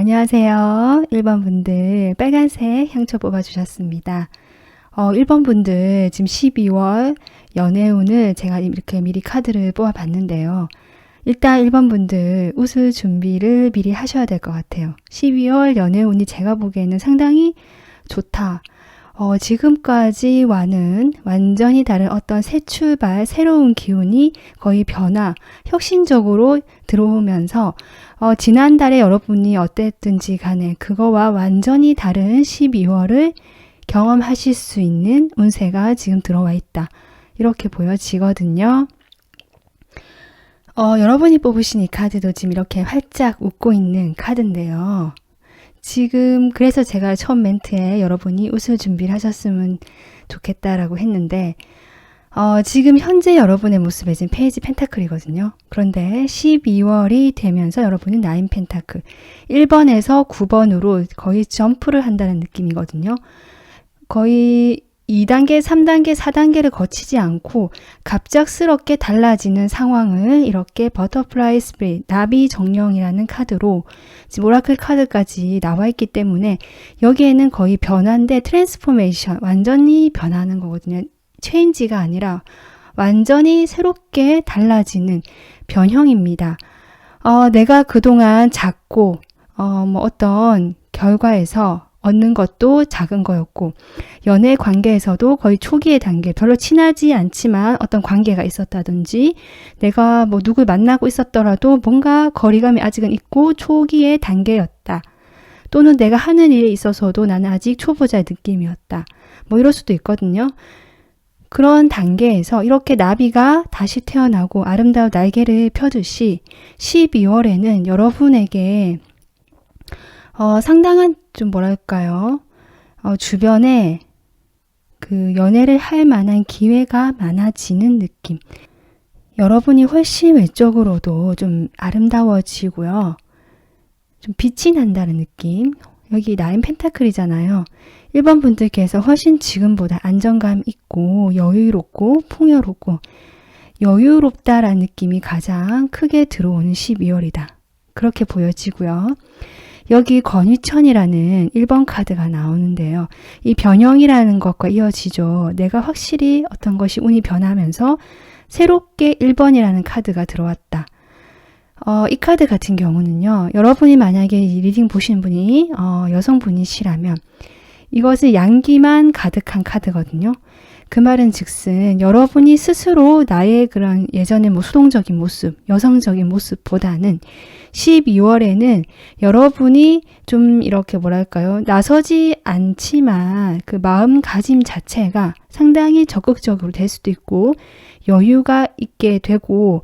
안녕하세요. 1번 분들 빨간색 향초 뽑아주셨습니다. 1번 분들 지금 12월 연애운을 제가 이렇게 미리 카드를 뽑아봤는데요. 일단 1번 분들 웃을 준비를 미리 하셔야 될 것 같아요. 12월 연애운이 제가 보기에는 상당히 좋다. 지금까지와는 완전히 다른 어떤 새 출발, 새로운 기운이 거의 변화, 혁신적으로 들어오면서 지난달에 여러분이 어땠든지 간에 그거와 완전히 다른 12월을 경험하실 수 있는 운세가 지금 들어와 있다. 이렇게 보여지거든요. 여러분이 뽑으신 이 카드도 지금 이렇게 활짝 웃고 있는 카드인데요. 지금 그래서 제가 처음 멘트에 여러분이 웃을 준비를 하셨으면 좋겠다라고 했는데 지금 현재 여러분의 모습에 지금 페이지 펜타클이거든요. 그런데 12월이 되면서 여러분은 9 펜타클 1번에서 9번으로 거의 점프를 한다는 느낌이거든요. 거의 2단계, 3단계, 4단계를 거치지 않고 갑작스럽게 달라지는 상황을 이렇게 버터플라이 스피릿, 나비 정령이라는 카드로 지금 오라클 카드까지 나와 있기 때문에 여기에는 거의 변화인데 트랜스포메이션, 완전히 변하는 거거든요. 체인지가 아니라 완전히 새롭게 달라지는 변형입니다. 내가 그동안 작고 어떤 결과에서 얻는 것도 작은 거였고 연애 관계에서도 거의 초기의 단계 별로 친하지 않지만 어떤 관계가 있었다든지 내가 누굴 만나고 있었더라도 뭔가 거리감이 아직은 있고 초기의 단계였다. 또는 내가 하는 일에 있어서도 나는 아직 초보자의 느낌이었다. 이럴 수도 있거든요. 그런 단계에서 이렇게 나비가 다시 태어나고 아름다운 날개를 펴듯이 12월에는 여러분에게 상당한 좀 뭐랄까요? 주변에 그 연애를 할 만한 기회가 많아지는 느낌. 여러분이 훨씬 외적으로도 좀 아름다워지고요. 좀 빛이 난다는 느낌. 여기 9 펜타클이잖아요. 1번 분들께서 훨씬 지금보다 안정감 있고 여유롭고 풍요롭고 여유롭다라는 느낌이 가장 크게 들어오는 12월이다. 그렇게 보여지고요. 여기 권위천이라는 1번 카드가 나오는데요. 이 변형이라는 것과 이어지죠. 내가 확실히 어떤 것이 운이 변하면서 새롭게 1번이라는 카드가 들어왔다. 이 카드 같은 경우는요. 여러분이 만약에 이 리딩 보시는 분이 여성분이시라면 이것은 양기만 가득한 카드거든요. 그 말은 즉슨 여러분이 스스로 나의 그런 예전의 수동적인 모습, 여성적인 모습보다는 12월에는 여러분이 좀 이렇게 뭐랄까요, 나서지 않지만 그 마음가짐 자체가 상당히 적극적으로 될 수도 있고 여유가 있게 되고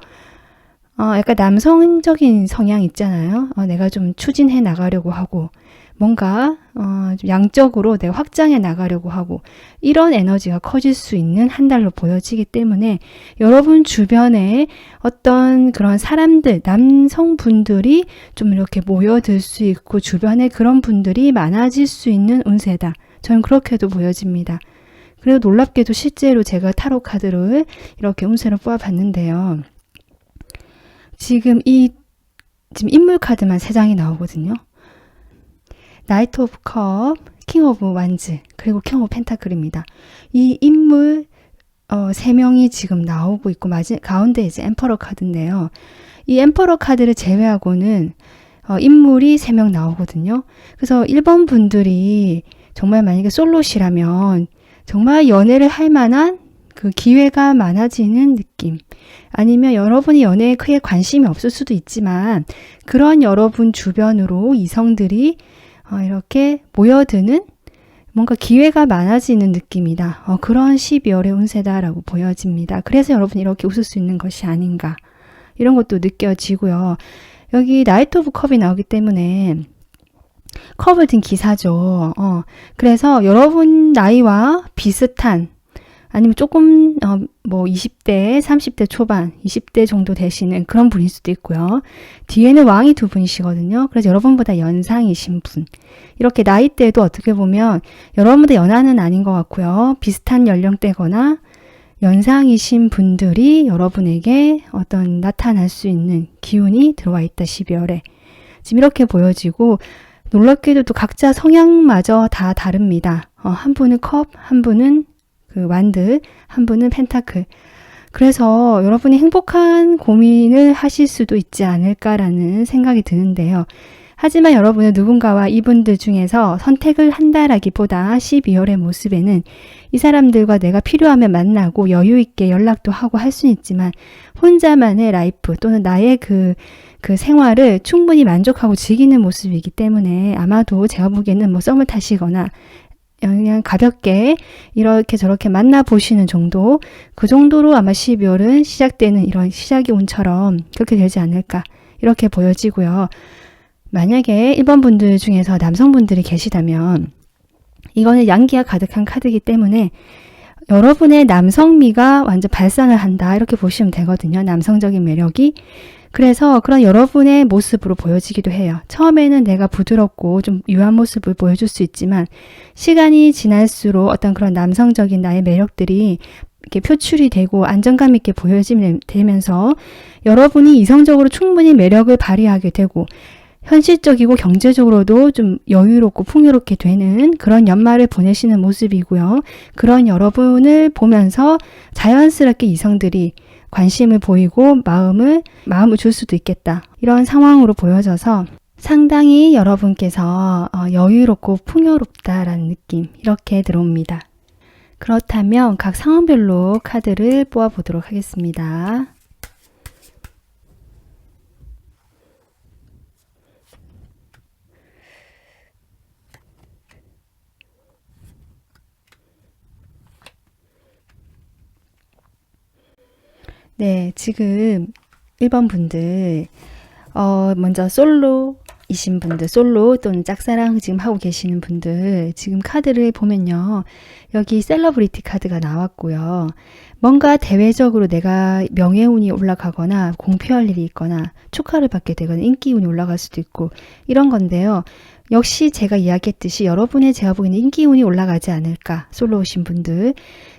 약간 남성적인 성향 있잖아요. 내가 좀 추진해 나가려고 하고 뭔가 좀 양적으로 내가 확장해 나가려고 하고 이런 에너지가 커질 수 있는 한 달로 보여지기 때문에 여러분 주변에 어떤 그런 사람들, 남성분들이 좀 이렇게 모여들 수 있고 주변에 그런 분들이 많아질 수 있는 운세다. 저는 그렇게도 보여집니다. 그래도 놀랍게도 실제로 제가 타로 카드를 이렇게 운세를 뽑아봤는데요. 지금 인물 카드만 3장이 나오거든요. 나이트 오브 컵, 킹 오브 완즈, 그리고 킹 오브 펜타클입니다. 이 인물 3명이 지금 나오고 있고 가운데 이제 엠퍼러 카드인데요. 이 엠퍼러 카드를 제외하고는 인물이 3명 나오거든요. 그래서 1번 분들이 정말 만약에 솔로시라면 정말 연애를 할 만한 그 기회가 많아지는 느낌. 아니면 여러분이 연애에 크게 관심이 없을 수도 있지만 그런 여러분 주변으로 이성들이 이렇게 모여드는 뭔가 기회가 많아지는 느낌이다. 그런 12월의 운세다라고 보여집니다. 그래서 여러분이 이렇게 웃을 수 있는 것이 아닌가. 이런 것도 느껴지고요. 여기 나이트 오브 컵이 나오기 때문에 컵을 든 기사죠. 그래서 여러분 나이와 비슷한 아니면 조금 20대, 30대 초반, 20대 정도 되시는 그런 분일 수도 있고요. 뒤에는 왕이 2분이시거든요. 그래서 여러분보다 연상이신 분. 이렇게 나이대도 어떻게 보면 여러분보다 연하는 아닌 것 같고요. 비슷한 연령대거나 연상이신 분들이 여러분에게 어떤 나타날 수 있는 기운이 들어와 있다. 12월에. 지금 이렇게 보여지고 놀랍게도 또 각자 성향마저 다 다릅니다. 한 분은 컵, 한 분은 그 완드, 한 분은 펜타클. 그래서 여러분이 행복한 고민을 하실 수도 있지 않을까라는 생각이 드는데요. 하지만 여러분은 누군가와 이분들 중에서 선택을 한다라기보다 12월의 모습에는 이 사람들과 내가 필요하면 만나고 여유 있게 연락도 하고 할 수는 있지만 혼자만의 라이프 또는 나의 그 생활을 충분히 만족하고 즐기는 모습이기 때문에 아마도 제가 보기에는 뭐 썸을 타시거나 그냥 가볍게 이렇게 저렇게 만나보시는 정도, 그 정도로 아마 12월은 시작되는 이런 시작이 온처럼 그렇게 되지 않을까 이렇게 보여지고요. 만약에 1번 분들 중에서 남성분들이 계시다면 이거는 양기가 가득한 카드이기 때문에 여러분의 남성미가 완전 발산을 한다 이렇게 보시면 되거든요. 남성적인 매력이. 그래서 그런 여러분의 모습으로 보여지기도 해요. 처음에는 내가 부드럽고 좀 유한 모습을 보여줄 수 있지만 시간이 지날수록 어떤 그런 남성적인 나의 매력들이 이렇게 표출이 되고 안정감 있게 보여지면서 여러분이 이성적으로 충분히 매력을 발휘하게 되고 현실적이고 경제적으로도 좀 여유롭고 풍요롭게 되는 그런 연말을 보내시는 모습이고요. 그런 여러분을 보면서 자연스럽게 이성들이 관심을 보이고 마음을 줄 수도 있겠다. 이런 상황으로 보여져서 상당히 여러분께서 여유롭고 풍요롭다라는 느낌 이렇게 들어옵니다. 그렇다면 각 상황별로 카드를 뽑아보도록 하겠습니다. 네, 지금 1번 분들 먼저 솔로이신 분들, 솔로 또는 짝사랑 지금 하고 계시는 분들 지금 카드를 보면요. 여기 셀러브리티 카드가 나왔고요. 뭔가 대외적으로 내가 명예운이 올라가거나 공표할 일이 있거나 축하를 받게 되거나 인기운이 올라갈 수도 있고 이런 건데요. 역시 제가 이야기했듯이 여러분의 제가 보기에는 인기운이 올라가지 않을까, 솔로오신 분들.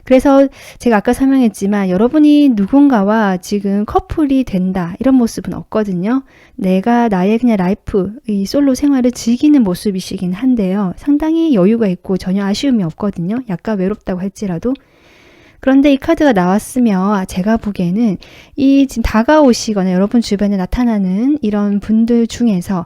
그래서 제가 아까 설명했지만 여러분이 누군가와 지금 커플이 된다 이런 모습은 없거든요. 내가 나의 그냥 라이프, 이 솔로 생활을 즐기는 모습이시긴 한데요. 상당히 여유가 있고 전혀 아쉬움이 없거든요. 약간 외롭다고 할지라도. 그런데 이 카드가 나왔으면 제가 보기에는 이 지금 다가오시거나 여러분 주변에 나타나는 이런 분들 중에서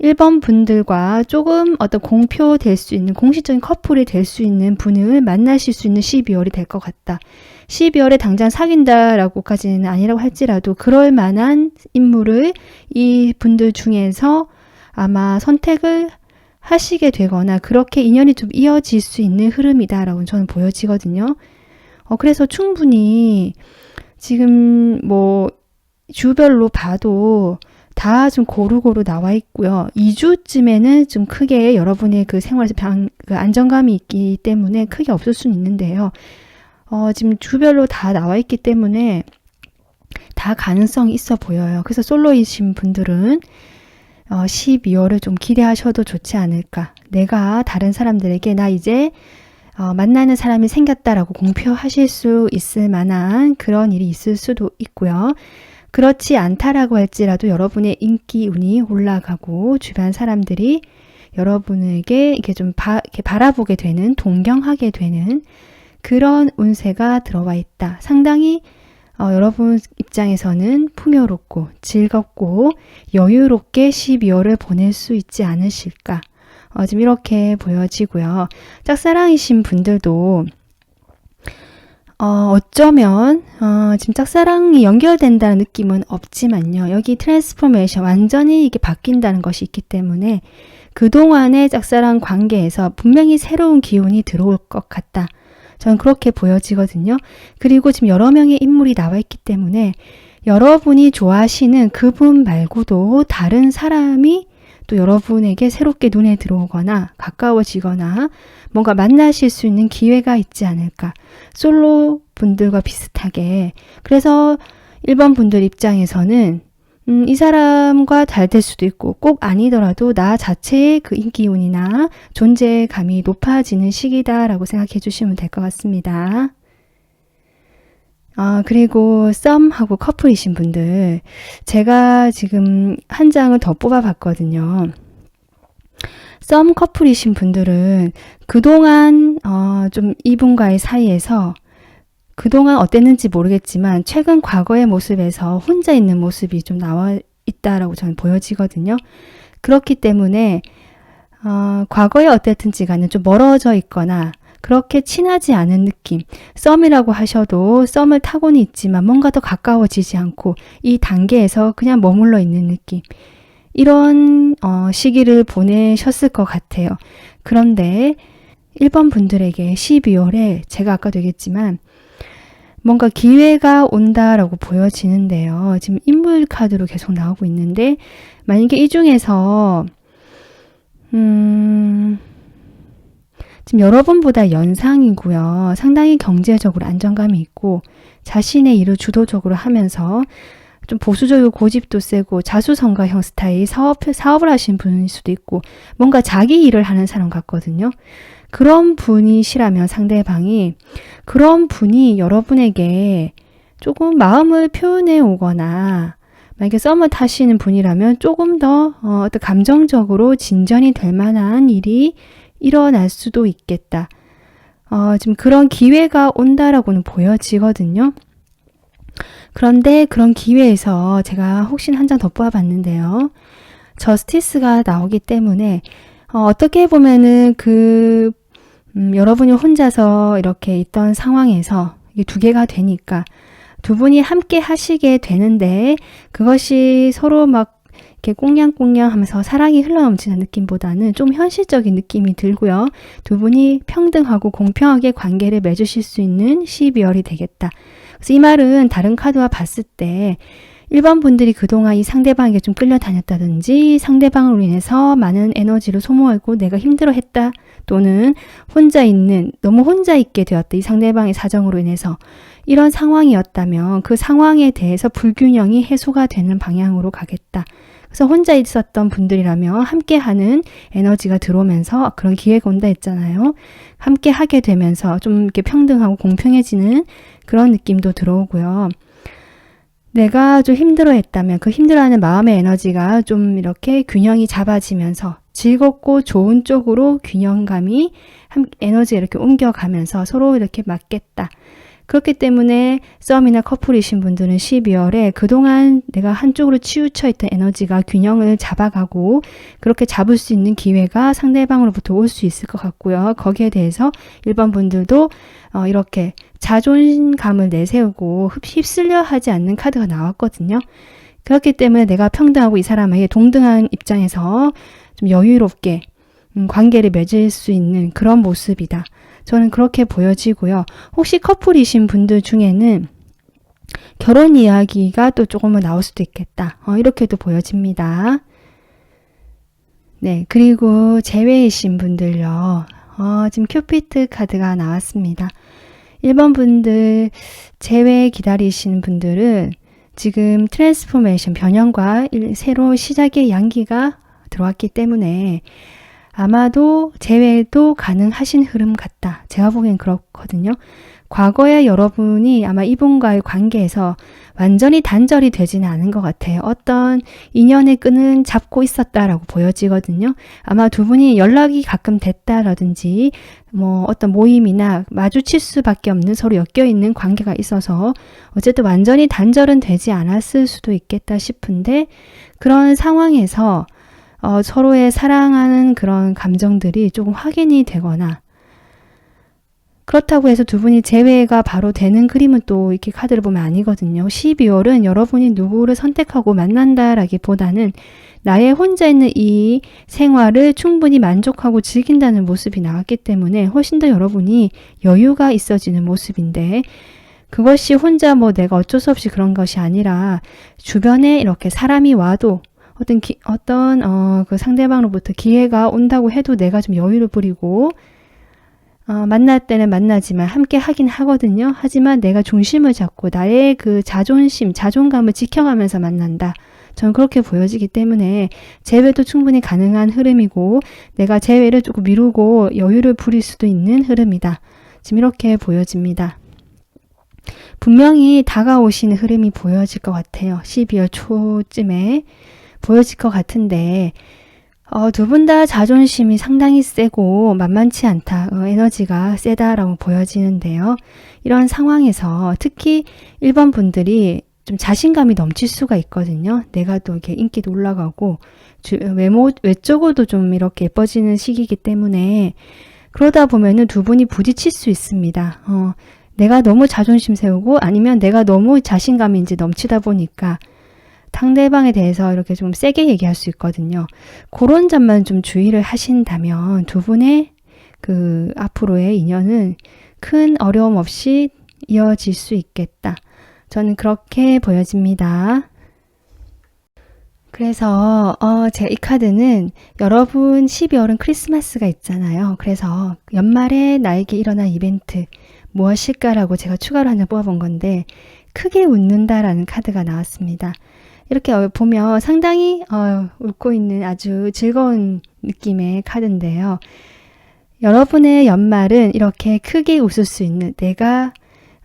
1번 분들과 조금 어떤 공표될 수 있는 공식적인 커플이 될 수 있는 분을 만나실 수 있는 12월이 될 것 같다. 12월에 당장 사귄다라고까지는 아니라고 할지라도 그럴 만한 인물을 이 분들 중에서 아마 선택을 하시게 되거나 그렇게 인연이 좀 이어질 수 있는 흐름이다라고 저는 보여지거든요. 그래서 충분히 지금 뭐 주별로 봐도 다 좀 고루고루 나와 있고요. 2주쯤에는 좀 크게 여러분의 그 생활에서 그 안정감이 있기 때문에 크게 없을 수는 있는데요. 지금 주별로 다 나와 있기 때문에 다 가능성이 있어 보여요. 그래서 솔로이신 분들은 12월을 좀 기대하셔도 좋지 않을까. 내가 다른 사람들에게 나 이제 만나는 사람이 생겼다라고 공표하실 수 있을 만한 그런 일이 있을 수도 있고요. 그렇지 않다라고 할지라도 여러분의 인기 운이 올라가고 주변 사람들이 여러분에게 이렇게 좀 이렇게 바라보게 되는, 동경하게 되는 그런 운세가 들어와 있다. 상당히 여러분 입장에서는 풍요롭고 즐겁고 여유롭게 12월을 보낼 수 있지 않으실까. 지금 이렇게 보여지고요. 짝사랑이신 분들도 어쩌면 지금 짝사랑이 연결된다는 느낌은 없지만요. 여기 트랜스포메이션, 완전히 이게 바뀐다는 것이 있기 때문에 그동안의 짝사랑 관계에서 분명히 새로운 기운이 들어올 것 같다. 저는 그렇게 보여지거든요. 그리고 지금 여러 명의 인물이 나와 있기 때문에 여러분이 좋아하시는 그분 말고도 다른 사람이 또 여러분에게 새롭게 눈에 들어오거나 가까워지거나 뭔가 만나실 수 있는 기회가 있지 않을까. 솔로 분들과 비슷하게. 그래서 1번 분들 입장에서는 이 사람과 잘 될 수도 있고 꼭 아니더라도 나 자체의 그 인기운이나 존재감이 높아지는 시기다라고 생각해 주시면 될 것 같습니다. 그리고 썸하고 커플이신 분들, 제가 지금 한 장을 더 뽑아봤거든요. 썸 커플이신 분들은 그동안 좀 이분과의 사이에서 그동안 어땠는지 모르겠지만 최근 과거의 모습에서 혼자 있는 모습이 좀 나와 있다라고 저는 보여지거든요. 그렇기 때문에 과거에 어땠든지 간에 좀 멀어져 있거나 그렇게 친하지 않은 느낌, 썸이라고 하셔도 썸을 타고는 있지만 뭔가 더 가까워지지 않고 이 단계에서 그냥 머물러 있는 느낌, 이런 시기를 보내셨을 것 같아요. 그런데 1번 분들에게 12월에 제가 아까도 얘기했지만 뭔가 기회가 온다라고 보여지는데요. 지금 인물 카드로 계속 나오고 있는데 만약에 이 중에서 지금 여러분보다 연상이고요. 상당히 경제적으로 안정감이 있고 자신의 일을 주도적으로 하면서 좀 보수적이고 고집도 세고 자수성가형 스타일 사업을 하신 분일 수도 있고 뭔가 자기 일을 하는 사람 같거든요. 그런 분이시라면 상대방이 그런 분이 여러분에게 조금 마음을 표현해 오거나 만약에 썸을 타시는 분이라면 조금 더 어떤 감정적으로 진전이 될 만한 일이 일어날 수도 있겠다. 지금 그런 기회가 온다라고는 보여지거든요. 그런데 그런 기회에서 제가 혹시나 한 장 더 뽑아봤는데요. 저스티스가 나오기 때문에 어떻게 보면은 여러분이 혼자서 이렇게 있던 상황에서 이게 두 개가 되니까 두 분이 함께 하시게 되는데 그것이 서로 막 이렇게 꽁냥꽁냥 하면서 사랑이 흘러넘치는 느낌보다는 좀 현실적인 느낌이 들고요. 두 분이 평등하고 공평하게 관계를 맺으실 수 있는 12월이 되겠다. 그래서 이 말은 다른 카드와 봤을 때 1번 분들이 그동안 이 상대방에게 좀 끌려다녔다든지 상대방으로 인해서 많은 에너지를 소모하고 내가 힘들어했다 또는 너무 혼자 있게 되었다. 이 상대방의 사정으로 인해서 이런 상황이었다면 그 상황에 대해서 불균형이 해소가 되는 방향으로 가겠다. 그래서 혼자 있었던 분들이라면 함께하는 에너지가 들어오면서 그런 기회가 온다 했잖아요. 함께 하게 되면서 좀 이렇게 평등하고 공평해지는 그런 느낌도 들어오고요. 내가 좀 힘들어했다면 그 힘들어하는 마음의 에너지가 좀 이렇게 균형이 잡아지면서 즐겁고 좋은 쪽으로 균형감이 에너지가 이렇게 옮겨가면서 서로 이렇게 맞겠다. 그렇기 때문에 썸이나 커플이신 분들은 12월에 그동안 내가 한쪽으로 치우쳐 있던 에너지가 균형을 잡아가고 그렇게 잡을 수 있는 기회가 상대방으로부터 올 수 있을 것 같고요. 거기에 대해서 1번 분들도 이렇게 자존감을 내세우고 휩쓸려 하지 않는 카드가 나왔거든요. 그렇기 때문에 내가 평등하고 이 사람에게 동등한 입장에서 좀 여유롭게 관계를 맺을 수 있는 그런 모습이다. 저는 그렇게 보여지고요. 혹시 커플이신 분들 중에는 결혼 이야기가 또 조금은 나올 수도 있겠다. 이렇게도 보여집니다. 네, 그리고 제외이신 분들요. 지금 큐피트 카드가 나왔습니다. 1번 분들 제외 기다리시는 분들은 지금 트랜스포메이션 변형과 새로 시작의 양기가 들어왔기 때문에 아마도 재회도 가능하신 흐름 같다. 제가 보기엔 그렇거든요. 과거에 여러분이 아마 이분과의 관계에서 완전히 단절이 되지는 않은 것 같아요. 어떤 인연의 끈은 잡고 있었다라고 보여지거든요. 아마 두 분이 연락이 가끔 됐다라든지 어떤 모임이나 마주칠 수밖에 없는 서로 엮여있는 관계가 있어서 어쨌든 완전히 단절은 되지 않았을 수도 있겠다 싶은데 그런 상황에서 서로의 사랑하는 그런 감정들이 조금 확인이 되거나 그렇다고 해서 두 분이 재회가 바로 되는 그림은 또 이렇게 카드를 보면 아니거든요. 12월은 여러분이 누구를 선택하고 만난다라기보다는 나의 혼자 있는 이 생활을 충분히 만족하고 즐긴다는 모습이 나왔기 때문에 훨씬 더 여러분이 여유가 있어지는 모습인데 그것이 혼자 내가 어쩔 수 없이 그런 것이 아니라 주변에 이렇게 사람이 와도 그 상대방으로부터 기회가 온다고 해도 내가 좀 여유를 부리고 만날 때는 만나지만 함께 하긴 하거든요. 하지만 내가 중심을 잡고 나의 그 자존감을 지켜가면서 만난다. 저는 그렇게 보여지기 때문에 재회도 충분히 가능한 흐름이고 내가 재회를 조금 미루고 여유를 부릴 수도 있는 흐름이다. 지금 이렇게 보여집니다. 분명히 다가오시는 흐름이 보여질 것 같아요. 12월 초쯤에 보여질 것 같은데 두 분 다 자존심이 상당히 세고 만만치 않다. 에너지가 세다라고 보여지는데요. 이런 상황에서 특히 1번 분들이 좀 자신감이 넘칠 수가 있거든요. 내가 또 이렇게 인기도 올라가고 외적으로도 좀 이렇게 예뻐지는 시기이기 때문에 그러다 보면은 두 분이 부딪힐 수 있습니다. 내가 너무 자존심 세우고 아니면 내가 너무 자신감이 이제 넘치다 보니까 상대방에 대해서 이렇게 좀 세게 얘기할 수 있거든요. 그런 점만 좀 주의를 하신다면 두 분의 그 앞으로의 인연은 큰 어려움 없이 이어질 수 있겠다. 저는 그렇게 보여집니다. 그래서 제 이 카드는 여러분 12월은 크리스마스가 있잖아요. 그래서 연말에 나에게 일어난 이벤트 무엇일까라고 제가 추가로 하나 뽑아본 건데 크게 웃는다라는 카드가 나왔습니다. 이렇게 보면 상당히 웃고 있는 아주 즐거운 느낌의 카드인데요. 여러분의 연말은 이렇게 크게 웃을 수 있는 내가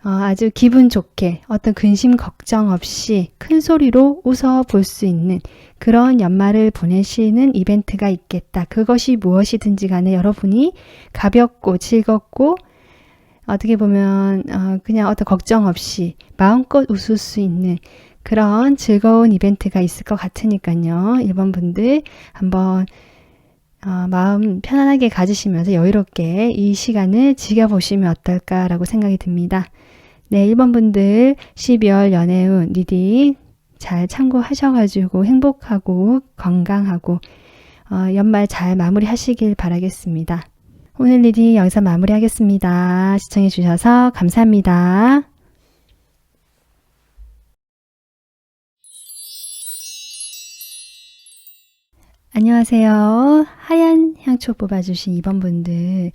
아주 기분 좋게 어떤 근심 걱정 없이 큰 소리로 웃어 볼 수 있는 그런 연말을 보내시는 이벤트가 있겠다. 그것이 무엇이든지 간에 여러분이 가볍고 즐겁고 어떻게 보면 그냥 어떤 걱정 없이 마음껏 웃을 수 있는 그런 즐거운 이벤트가 있을 것 같으니까요. 1번 분들 한번 마음 편안하게 가지시면서 여유롭게 이 시간을 즐겨보시면 어떨까라고 생각이 듭니다. 네, 1번 분들 12월 연애운 리딩 잘 참고하셔가지고 행복하고 건강하고 연말 잘 마무리하시길 바라겠습니다. 오늘 리딩 여기서 마무리하겠습니다. 시청해주셔서 감사합니다. 안녕하세요. 하얀 향초 뽑아주신 2번 분들.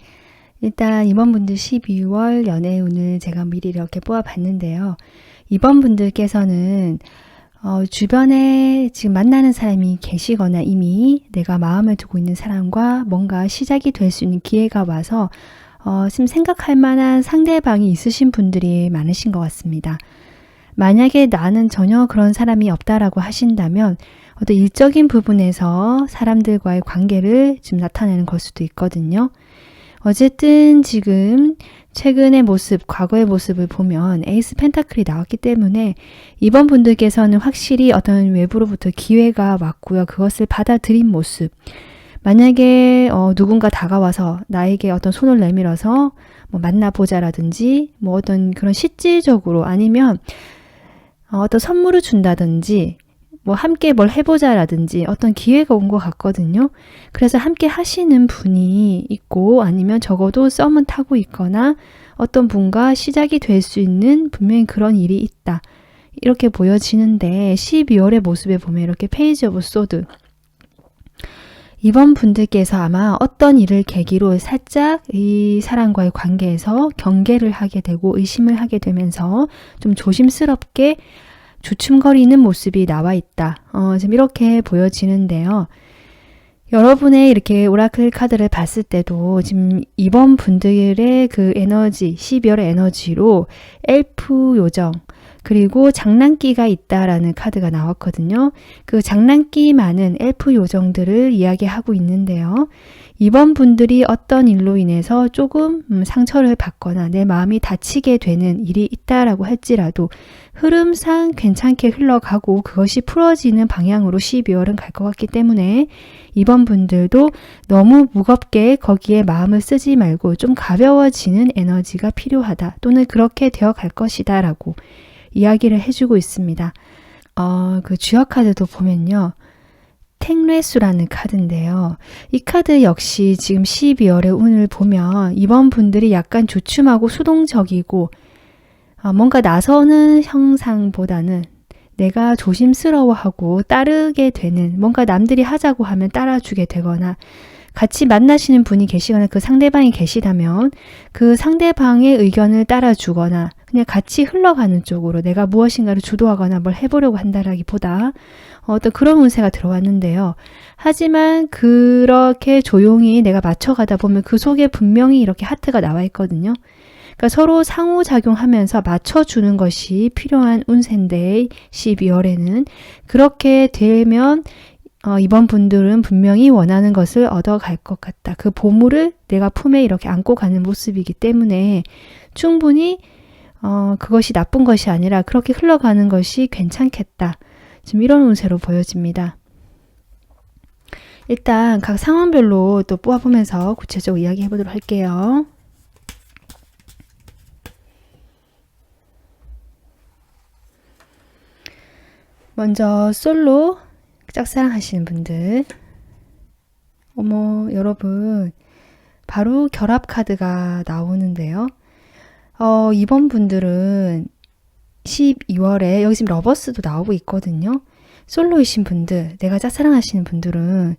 일단 2번 분들 12월 연애운을 제가 미리 이렇게 뽑아봤는데요. 2번 분들께서는 주변에 지금 만나는 사람이 계시거나 이미 내가 마음에 두고 있는 사람과 뭔가 시작이 될 수 있는 기회가 와서 지금 생각할 만한 상대방이 있으신 분들이 많으신 것 같습니다. 만약에 나는 전혀 그런 사람이 없다라고 하신다면 어떤 일적인 부분에서 사람들과의 관계를 지금 나타내는 걸 수도 있거든요. 어쨌든 지금 최근의 모습, 과거의 모습을 보면 에이스 펜타클이 나왔기 때문에 이번 분들께서는 확실히 어떤 외부로부터 기회가 왔고요. 그것을 받아들인 모습. 만약에 누군가 다가와서 나에게 어떤 손을 내밀어서 뭐 만나보자라든지 뭐 어떤 그런 실질적으로 아니면 어떤 선물을 준다든지 뭐 함께 뭘 해보자라든지 어떤 기회가 온 것 같거든요. 그래서 함께 하시는 분이 있고 아니면 적어도 썸은 타고 있거나 어떤 분과 시작이 될 수 있는 분명히 그런 일이 있다. 이렇게 보여지는데 12월의 모습에 보면 이렇게 페이지 오브 소드 이번 분들께서 아마 어떤 일을 계기로 살짝 이 사람과의 관계에서 경계를 하게 되고 의심을 하게 되면서 좀 조심스럽게 주춤거리는 모습이 나와 있다. 지금 이렇게 보여지는데요. 여러분의 이렇게 오라클 카드를 봤을 때도 지금 이번 분들의 그 에너지, 12월의 에너지로 엘프 요정, 그리고 장난기가 있다라는 카드가 나왔거든요. 그 장난기 많은 엘프 요정들을 이야기하고 있는데요. 이번 분들이 어떤 일로 인해서 조금 상처를 받거나 내 마음이 다치게 되는 일이 있다라고 할지라도 흐름상 괜찮게 흘러가고 그것이 풀어지는 방향으로 12월은 갈 것 같기 때문에 이번 분들도 너무 무겁게 거기에 마음을 쓰지 말고 좀 가벼워지는 에너지가 필요하다 또는 그렇게 되어 갈 것이다 라고 이야기를 해주고 있습니다. 그 주역 카드도 보면요. 탱레수라는 카드인데요. 이 카드 역시 지금 12월의 운을 보면 이번 분들이 약간 주춤하고 수동적이고 뭔가 나서는 형상보다는 내가 조심스러워하고 따르게 되는 뭔가 남들이 하자고 하면 따라주게 되거나 같이 만나시는 분이 계시거나 그 상대방이 계시다면 그 상대방의 의견을 따라주거나 그냥 같이 흘러가는 쪽으로 내가 무엇인가를 주도하거나 뭘 해보려고 한다라기보다 어떤 그런 운세가 들어왔는데요. 하지만 그렇게 조용히 내가 맞춰가다 보면 그 속에 분명히 이렇게 하트가 나와 있거든요. 그러니까 서로 상호작용하면서 맞춰주는 것이 필요한 운세인데 12월에는 그렇게 되면 이번 분들은 분명히 원하는 것을 얻어갈 것 같다. 그 보물을 내가 품에 이렇게 안고 가는 모습이기 때문에 충분히 그것이 나쁜 것이 아니라 그렇게 흘러가는 것이 괜찮겠다. 지금 이런 운세로 보여집니다. 일단 각 상황별로 또 뽑아보면서 구체적으로 이야기해 보도록 할게요. 먼저 솔로 짝사랑 하시는 분들. 어머, 여러분, 바로 결합 카드가 나오는데요. 이번 분들은 12월에 여기 지금 러버스도 나오고 있거든요. 솔로이신 분들, 내가 짝사랑하시는 분들은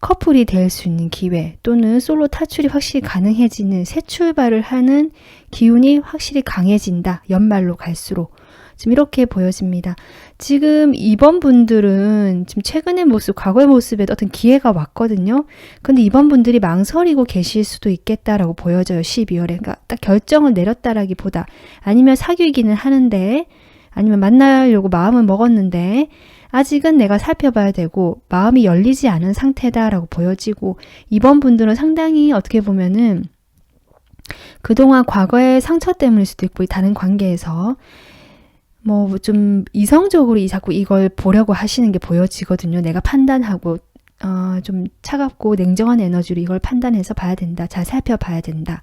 커플이 될 수 있는 기회 또는 솔로 탈출이 확실히 가능해지는 새 출발을 하는 기운이 확실히 강해진다. 연말로 갈수록. 지금 이렇게 보여집니다. 지금 이번 분들은 지금 최근의 모습, 과거의 모습에 어떤 기회가 왔거든요. 근데 이번 분들이 망설이고 계실 수도 있겠다라고 보여져요. 12월에. 그러니까 딱 결정을 내렸다라기보다 아니면 사귀기는 하는데 아니면 만나려고 마음을 먹었는데 아직은 내가 살펴봐야 되고 마음이 열리지 않은 상태다라고 보여지고 이번 분들은 상당히 어떻게 보면은 그동안 과거의 상처 때문일 수도 있고 다른 관계에서 뭐 좀 이성적으로 자꾸 이걸 보려고 하시는 게 보여지거든요. 내가 판단하고 좀 차갑고 냉정한 에너지로 이걸 판단해서 봐야 된다. 잘 살펴봐야 된다.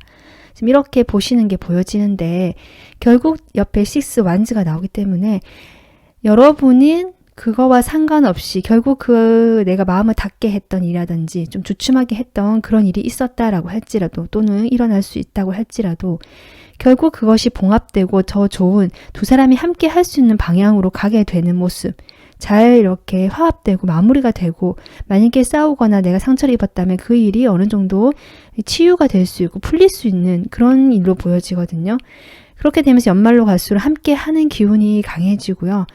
지금 이렇게 보시는 게 보여지는데 결국 옆에 6 완즈가 나오기 때문에 여러분은 그거와 상관없이 결국 내가 마음을 닫게 했던 일이라든지 좀 주춤하게 했던 그런 일이 있었다라고 할지라도 또는 일어날 수 있다고 할지라도 결국 그것이 봉합되고 더 좋은 두 사람이 함께 할 수 있는 방향으로 가게 되는 모습. 잘 이렇게 화합되고 마무리가 되고 만약에 싸우거나 내가 상처를 입었다면 그 일이 어느 정도 치유가 될 수 있고 풀릴 수 있는 그런 일로 보여지거든요. 그렇게 되면서 연말로 갈수록 함께 하는 기운이 강해지고요.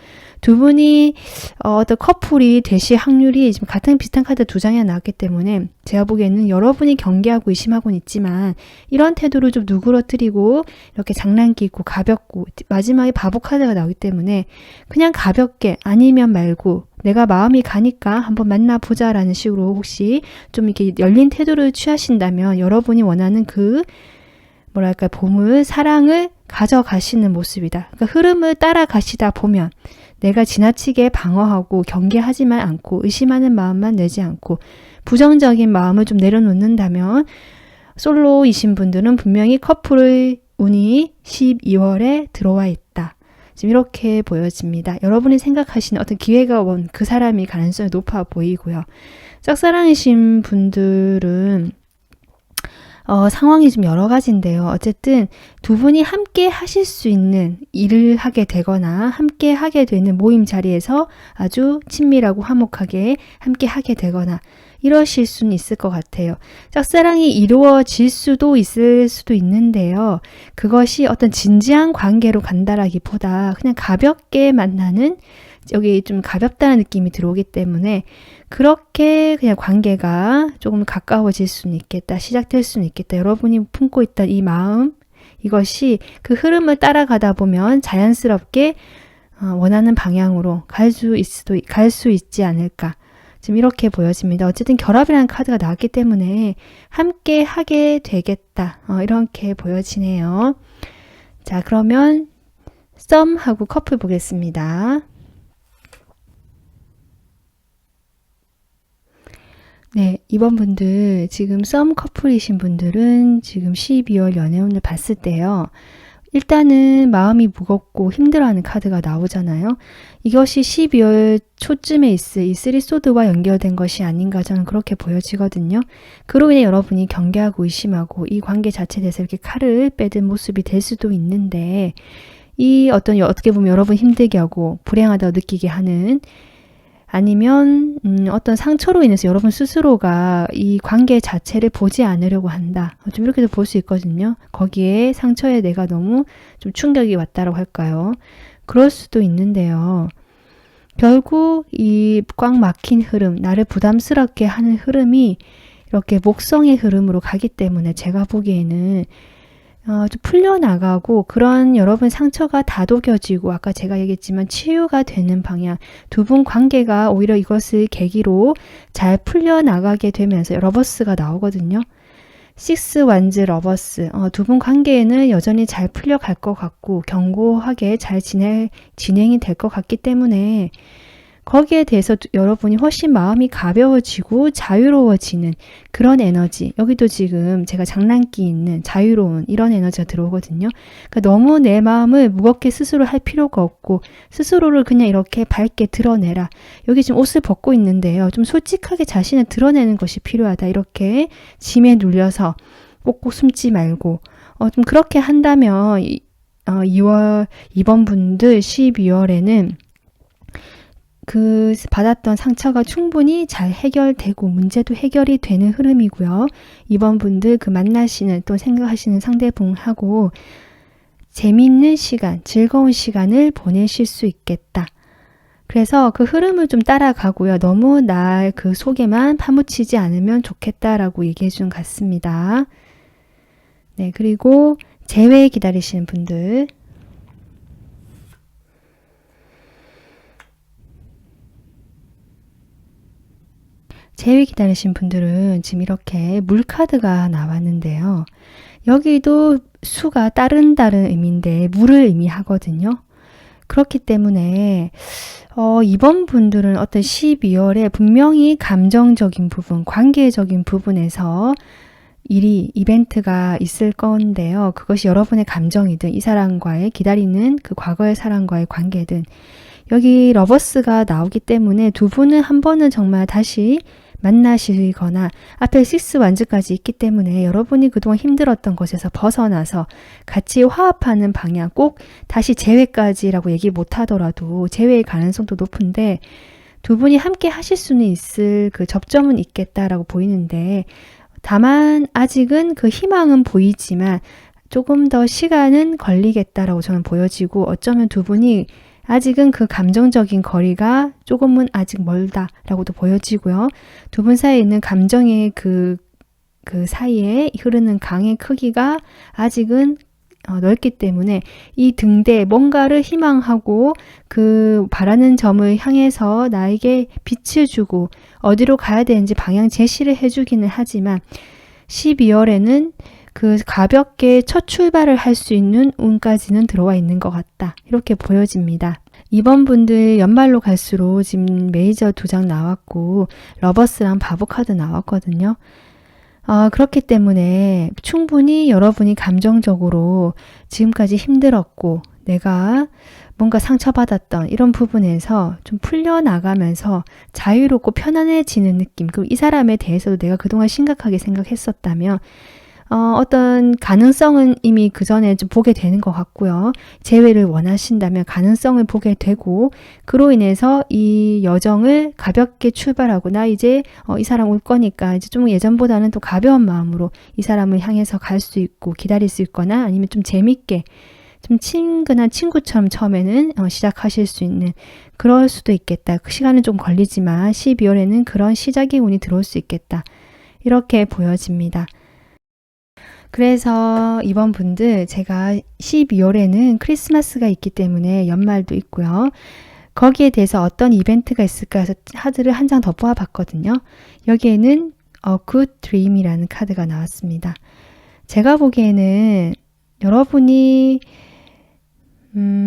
두 분이 어떤 커플이 되실 확률이 지금 같은 비슷한 카드 두 장이 나왔기 때문에 제가 보기에는 여러분이 경계하고 의심하고는 있지만 이런 태도를 좀 누그러뜨리고 이렇게 장난기 있고 가볍고 마지막에 바보 카드가 나오기 때문에 그냥 가볍게 아니면 말고 내가 마음이 가니까 한번 만나보자 라는 식으로 혹시 좀 이렇게 열린 태도를 취하신다면 여러분이 원하는 그 뭐랄까 보물, 사랑을 가져가시는 모습이다. 그러니까 흐름을 따라가시다 보면 내가 지나치게 방어하고 경계하지만 않고 의심하는 마음만 내지 않고 부정적인 마음을 좀 내려놓는다면 솔로이신 분들은 분명히 커플의 운이 12월에 들어와 있다. 지금 이렇게 보여집니다. 여러분이 생각하시는 어떤 기회가 온 그 사람이 가능성이 높아 보이고요. 짝사랑이신 분들은 상황이 좀 여러 가지인데요. 어쨌든 두 분이 함께 하실 수 있는 일을 하게 되거나 함께 하게 되는 모임 자리에서 아주 친밀하고 화목하게 함께 하게 되거나 이러실 수는 있을 것 같아요. 짝사랑이 이루어질 수도 있을 수도 있는데요. 그것이 어떤 진지한 관계로 간다라기보다 그냥 가볍게 만나는 여기 좀 가볍다는 느낌이 들어오기 때문에 그렇게 그냥 관계가 조금 가까워질 수는 있겠다. 시작될 수는 있겠다. 여러분이 품고 있던 이 마음 이것이 그 흐름을 따라가다 보면 자연스럽게 원하는 방향으로 갈 수 있지 않을까. 지금 이렇게 보여집니다. 어쨌든 결합이라는 카드가 나왔기 때문에 함께 하게 되겠다. 이렇게 보여지네요. 자, 그러면 썸하고 커플 보겠습니다. 네, 이번 분들 지금 썸 커플이신 분들은 지금 12월 연애운을 봤을 때요. 일단은 마음이 무겁고 힘들어하는 카드가 나오잖아요. 이것이 12월 초쯤에 있을 이 3소드와 연결된 것이 아닌가 저는 그렇게 보여지거든요. 그로 인해 여러분이 경계하고 의심하고 이 관계 자체에 대해서 이렇게 칼을 빼든 모습이 될 수도 있는데 이 어떻게 보면 여러분 힘들게 하고 불행하다고 느끼게 하는 아니면 어떤 상처로 인해서 여러분 스스로가 이 관계 자체를 보지 않으려고 한다. 좀 이렇게도 볼 수 있거든요. 거기에 상처에 내가 너무 좀 충격이 왔다라고 할까요? 그럴 수도 있는데요. 결국 이 꽉 막힌 흐름, 나를 부담스럽게 하는 흐름이 이렇게 목성의 흐름으로 가기 때문에 제가 보기에는 좀 풀려나가고 그런 여러분 상처가 다독여지고 아까 제가 얘기했지만 치유가 되는 방향 두 분 관계가 오히려 이것을 계기로 잘 풀려나가게 되면서 러버스가 나오거든요. 식스 완즈 러버스 두 분 관계에는 여전히 잘 풀려갈 것 같고 견고하게 잘 진행이 될 것 같기 때문에 거기에 대해서 여러분이 훨씬 마음이 가벼워지고 자유로워지는 그런 에너지 여기도 지금 제가 장난기 있는 자유로운 이런 에너지가 들어오거든요. 그러니까 너무 내 마음을 무겁게 스스로 할 필요가 없고 스스로를 그냥 이렇게 밝게 드러내라. 여기 지금 옷을 벗고 있는데요. 좀 솔직하게 자신을 드러내는 것이 필요하다. 이렇게 짐에 눌려서 꼭꼭 숨지 말고 좀 그렇게 한다면 2번 분들 12월에는 그 받았던 상처가 충분히 잘 해결되고 문제도 해결이 되는 흐름이고요. 이번 분들 그 만나시는 또 생각하시는 상대분하고 재미있는 시간, 즐거운 시간을 보내실 수 있겠다. 그래서 그 흐름을 좀 따라가고요. 너무 나 그 속에만 파묻히지 않으면 좋겠다라고 얘기해 준 것 같습니다. 네, 그리고 재회 기다리시는 분들 재회 기다리신 분들은 지금 이렇게 물카드가 나왔는데요. 여기도 수가 다른 의미인데 물을 의미하거든요. 그렇기 때문에 이번 분들은 어떤 12월에 분명히 감정적인 부분, 관계적인 부분에서 이벤트가 있을 건데요. 그것이 여러분의 감정이든 이 사람과의 기다리는 그 과거의 사람과의 관계든 여기 러버스가 나오기 때문에 두 분은 한 번은 정말 다시 만나시거나 앞에 식스 완즈까지 있기 때문에 여러분이 그동안 힘들었던 것에서 벗어나서 같이 화합하는 방향 꼭 다시 재회까지라고 얘기 못하더라도 재회의 가능성도 높은데 두 분이 함께 하실 수는 있을 그 접점은 있겠다라고 보이는데 다만 아직은 그 희망은 보이지만 조금 더 시간은 걸리겠다라고 저는 보여지고 어쩌면 두 분이 아직은 그 감정적인 거리가 조금은 아직 멀다라고도 보여지고요. 두 분 사이에 있는 감정의 그 사이에 흐르는 강의 크기가 아직은 넓기 때문에 이 등대 뭔가를 희망하고 그 바라는 점을 향해서 나에게 빛을 주고 어디로 가야 되는지 방향 제시를 해주기는 하지만 12월에는 그 가볍게 첫 출발을 할 수 있는 운까지는 들어와 있는 것 같다. 이렇게 보여집니다. 이번 분들 연말로 갈수록 지금 메이저 2장 나왔고 러버스랑 바보 카드 나왔거든요. 그렇기 때문에 충분히 여러분이 감정적으로 지금까지 힘들었고 내가 뭔가 상처받았던 이런 부분에서 좀 풀려나가면서 자유롭고 편안해지는 느낌 그리고 이 사람에 대해서도 내가 그동안 심각하게 생각했었다면 어떤 가능성은 이미 그 전에 좀 보게 되는 것 같고요. 재회를 원하신다면 가능성을 보게 되고 그로 인해서 이 여정을 가볍게 출발하고 나 이제 이 사람 올 거니까 이제 좀 예전보다는 또 가벼운 마음으로 이 사람을 향해서 갈 수 있고 기다릴 수 있거나 아니면 좀 재밌게 좀 친근한 친구처럼 처음에는 시작하실 수 있는 그럴 수도 있겠다. 그 시간은 좀 걸리지만 12월에는 그런 시작의 운이 들어올 수 있겠다. 이렇게 보여집니다. 그래서 이번 분들 제가 12월에는 크리스마스가 있기 때문에 연말도 있고요. 거기에 대해서 어떤 이벤트가 있을까 해서 카드를 한 장 더 뽑아봤거든요. 여기에는 A Good Dream이라는 카드가 나왔습니다. 제가 보기에는 여러분이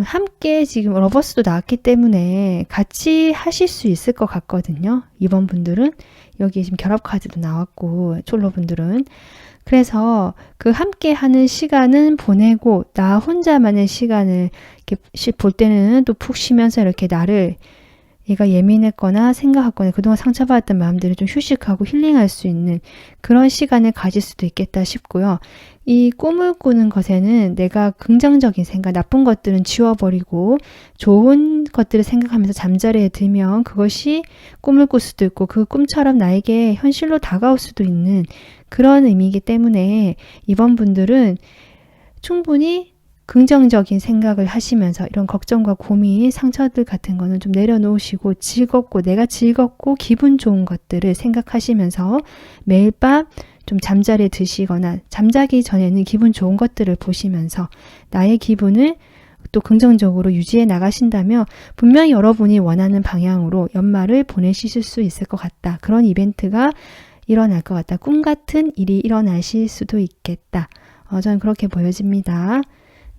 함께 지금 러버스도 나왔기 때문에 같이 하실 수 있을 것 같거든요. 이번 분들은 여기 지금 결합 카드도 나왔고 솔로 분들은 그래서 그 함께 하는 시간은 보내고 나 혼자만의 시간을 이렇게 볼 때는 또 푹 쉬면서 이렇게 나를 얘가 예민했거나 생각했거나 그동안 상처받았던 마음들을 좀 휴식하고 힐링할 수 있는 그런 시간을 가질 수도 있겠다 싶고요. 이 꿈을 꾸는 것에는 내가 긍정적인 생각, 나쁜 것들은 지워버리고 좋은 것들을 생각하면서 잠자리에 들면 그것이 꿈을 꿀 수도 있고 그 꿈처럼 나에게 현실로 다가올 수도 있는 그런 의미이기 때문에 이번 분들은 충분히 긍정적인 생각을 하시면서 이런 걱정과 고민, 상처들 같은 거는 좀 내려놓으시고 즐겁고 내가 즐겁고 기분 좋은 것들을 생각하시면서 매일 밤 좀 잠자리에 드시거나 잠자기 전에는 기분 좋은 것들을 보시면서 나의 기분을 또 긍정적으로 유지해 나가신다면 분명히 여러분이 원하는 방향으로 연말을 보내실 수 있을 것 같다. 그런 이벤트가 일어날 것 같다. 꿈 같은 일이 일어나실 수도 있겠다. 저는 그렇게 보여집니다.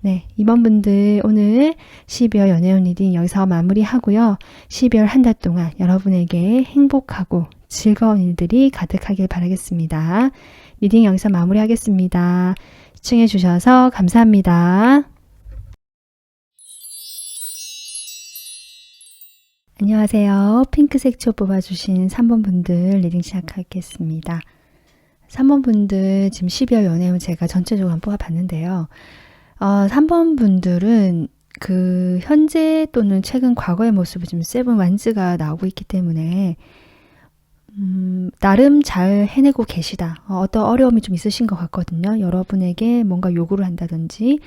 네, 이번 분들 오늘 12월 연애운 리딩 여기서 마무리하고요. 12월 한 달 동안 여러분에게 행복하고 즐거운 일들이 가득하길 바라겠습니다. 리딩 여기서 마무리하겠습니다. 시청해 주셔서 감사합니다. 안녕하세요. 핑크색 초 뽑아주신 3번 분들 리딩 시작하겠습니다. 3번 분들 지금 12월 연애운 제가 전체적으로 한번 뽑아봤는데요. 3번 분들은 그 현재 또는 최근 과거의 모습을 지금 세븐 완즈가 나오고 있기 때문에 나름 잘 해내고 계시다. 어떤 어려움이 좀 있으신 것 같거든요. 여러분에게 뭔가 요구를 한다든지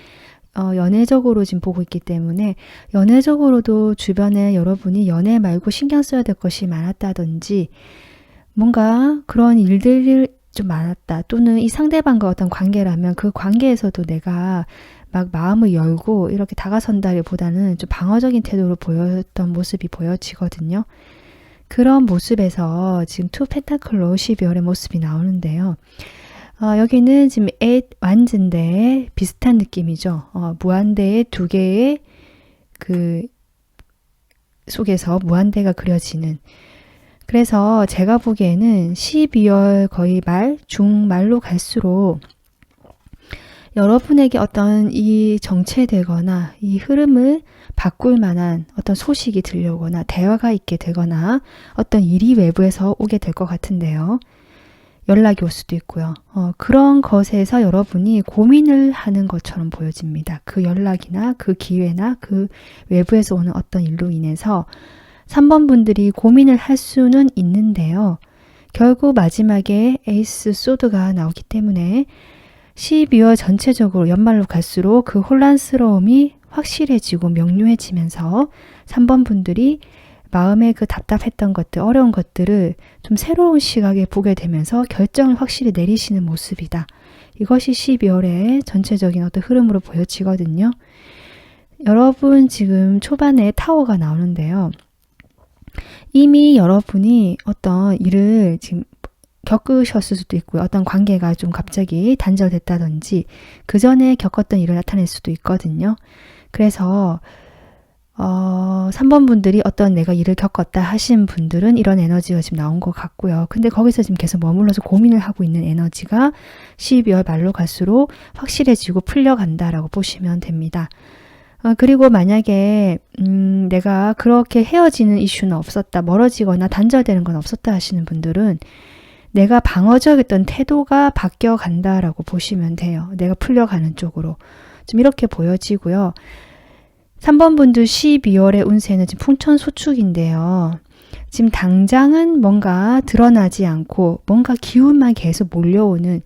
연애적으로 지금 보고 있기 때문에 연애적으로도 주변에 여러분이 연애 말고 신경 써야 될 것이 많았다든지 뭔가 그런 일들이 좀 많았다. 또는 이 상대방과 어떤 관계라면 그 관계에서도 내가 막 마음을 열고 이렇게 다가선다기보다는 좀 방어적인 태도로 보였던 모습이 보여지거든요. 그런 모습에서 지금 투 펜타클로 12월의 모습이 나오는데요. 여기는 지금 8 완즈인데 비슷한 느낌이죠. 무한대의 두 개의 그 속에서 무한대가 그려지는. 그래서 제가 보기에는 12월 거의 말, 중말로 갈수록 여러분에게 어떤 이 정체되거나 이 흐름을 바꿀 만한 어떤 소식이 들려오거나 대화가 있게 되거나 어떤 일이 외부에서 오게 될 것 같은데요. 연락이 올 수도 있고요. 그런 것에서 여러분이 고민을 하는 것처럼 보여집니다. 그 연락이나 그 기회나 그 외부에서 오는 어떤 일로 인해서 3번 분들이 고민을 할 수는 있는데요. 결국 마지막에 에이스 소드가 나오기 때문에 12월 전체적으로 연말로 갈수록 그 혼란스러움이 확실해지고 명료해지면서 3번 분들이 마음에 그 답답했던 것들, 어려운 것들을 좀 새로운 시각에 보게 되면서 결정을 확실히 내리시는 모습이다. 이것이 12월의 전체적인 어떤 흐름으로 보여지거든요. 여러분 지금 초반에 타워가 나오는데요. 이미 여러분이 어떤 일을 지금 겪으셨을 수도 있고요. 어떤 관계가 좀 갑자기 단절됐다든지 그 전에 겪었던 일을 나타낼 수도 있거든요. 그래서 3번 분들이 어떤 내가 일을 겪었다 하신 분들은 이런 에너지가 지금 나온 것 같고요. 근데 거기서 지금 계속 머물러서 고민을 하고 있는 에너지가 12월 말로 갈수록 확실해지고 풀려간다라고 보시면 됩니다. 그리고 만약에 내가 그렇게 헤어지는 이슈는 없었다, 멀어지거나 단절되는 건 없었다 하시는 분들은 내가 방어적이었던 태도가 바뀌어 간다라고 보시면 돼요. 내가 풀려가는 쪽으로. 좀 이렇게 보여지고요. 3번 분들 12월의 운세는 지금 풍천소축인데요. 지금 당장은 뭔가 드러나지 않고 뭔가 기운만 계속 몰려오는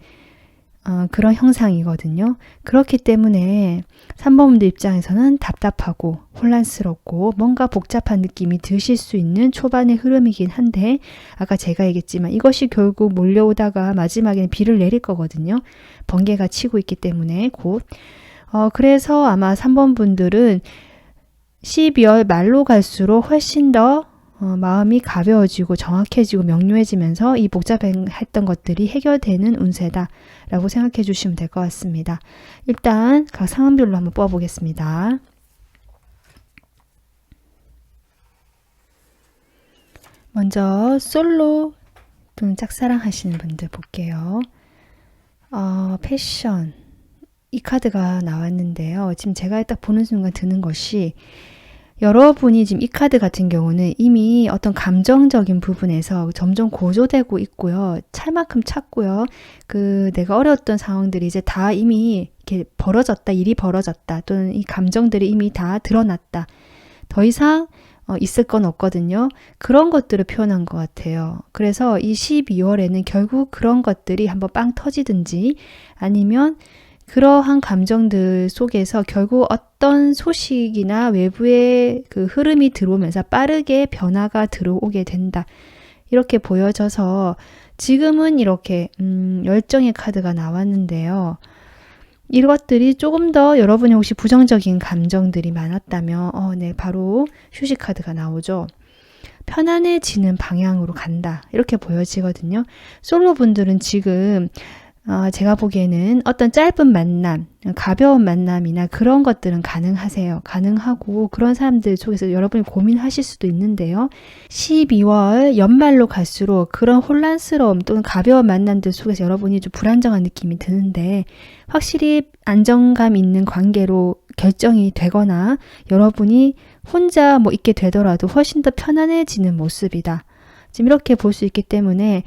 그런 형상이거든요. 그렇기 때문에 3번 분들 입장에서는 답답하고 혼란스럽고 뭔가 복잡한 느낌이 드실 수 있는 초반의 흐름이긴 한데 아까 제가 얘기했지만 이것이 결국 몰려오다가 마지막에는 비를 내릴 거거든요. 번개가 치고 있기 때문에 곧. 그래서 아마 3번 분들은 12월 말로 갈수록 훨씬 더 마음이 가벼워지고 정확해지고 명료해지면서 이 복잡했던 것들이 해결되는 운세다 라고 생각해 주시면 될 것 같습니다. 일단 각 상황별로 한번 뽑아보겠습니다. 먼저 솔로 또는 짝사랑 하시는 분들 볼게요. 패션 이 카드가 나왔는데요. 지금 제가 딱 보는 순간 드는 것이 여러분이 지금 이 카드 같은 경우는 이미 어떤 감정적인 부분에서 점점 고조되고 있고요. 찰만큼 찼고요. 내가 어려웠던 상황들이 이제 다 이미 이렇게 벌어졌다, 일이 벌어졌다, 또는 이 감정들이 이미 다 드러났다. 더 이상 있을 건 없거든요. 그런 것들을 표현한 것 같아요. 그래서 이 12월에는 결국 그런 것들이 한번 빵 터지든지 아니면 그러한 감정들 속에서 결국 어떤 소식이나 외부의 그 흐름이 들어오면서 빠르게 변화가 들어오게 된다. 이렇게 보여져서 지금은 이렇게 열정의 카드가 나왔는데요. 이것들이 조금 더 여러분이 혹시 부정적인 감정들이 많았다면 네, 바로 휴식 카드가 나오죠. 편안해지는 방향으로 간다. 이렇게 보여지거든요. 솔로분들은 지금 제가 보기에는 어떤 짧은 만남, 가벼운 만남이나 그런 것들은 가능하세요. 가능하고 그런 사람들 속에서 여러분이 고민하실 수도 있는데요. 12월 연말로 갈수록 그런 혼란스러움 또는 가벼운 만남들 속에서 여러분이 좀 불안정한 느낌이 드는데 확실히 안정감 있는 관계로 결정이 되거나 여러분이 혼자 있게 되더라도 훨씬 더 편안해지는 모습이다. 지금 이렇게 볼 수 있기 때문에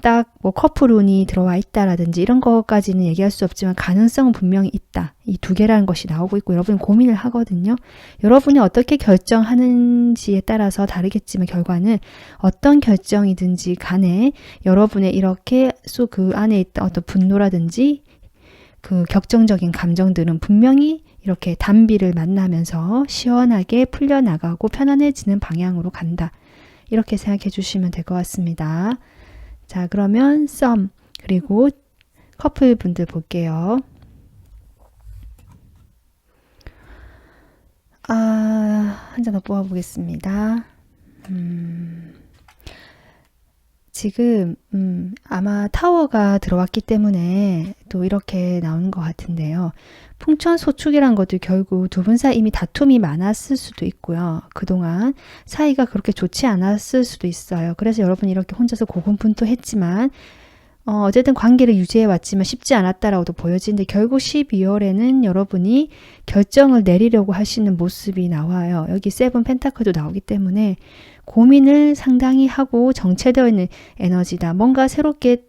딱 커플운이 들어와 있다라든지 이런 것까지는 얘기할 수 없지만 가능성은 분명히 있다. 이 두 개라는 것이 나오고 있고 여러분이 고민을 하거든요. 여러분이 어떻게 결정하는지에 따라서 다르겠지만 결과는 어떤 결정이든지 간에 여러분의 이렇게 그 안에 있던 어떤 분노라든지 그 격정적인 감정들은 분명히 이렇게 단비를 만나면서 시원하게 풀려나가고 편안해지는 방향으로 간다. 이렇게 생각해 주시면 될 것 같습니다. 자, 그러면 썸 그리고 커플분들 볼게요. 한 장 더 뽑아보겠습니다. 지금 아마 타워가 들어왔기 때문에 또 이렇게 나오는 것 같은데요. 풍천소축이란 것도 결국 두 분 사이 이미 다툼이 많았을 수도 있고요. 그동안 사이가 그렇게 좋지 않았을 수도 있어요. 그래서 여러분이 이렇게 혼자서 고군분투했지만 어쨌든 관계를 유지해 왔지만 쉽지 않았다라고도 보여지는데 결국 12월에는 여러분이 결정을 내리려고 하시는 모습이 나와요. 여기 세븐 펜타클도 나오기 때문에 고민을 상당히 하고 정체되어 있는 에너지다. 뭔가 새롭게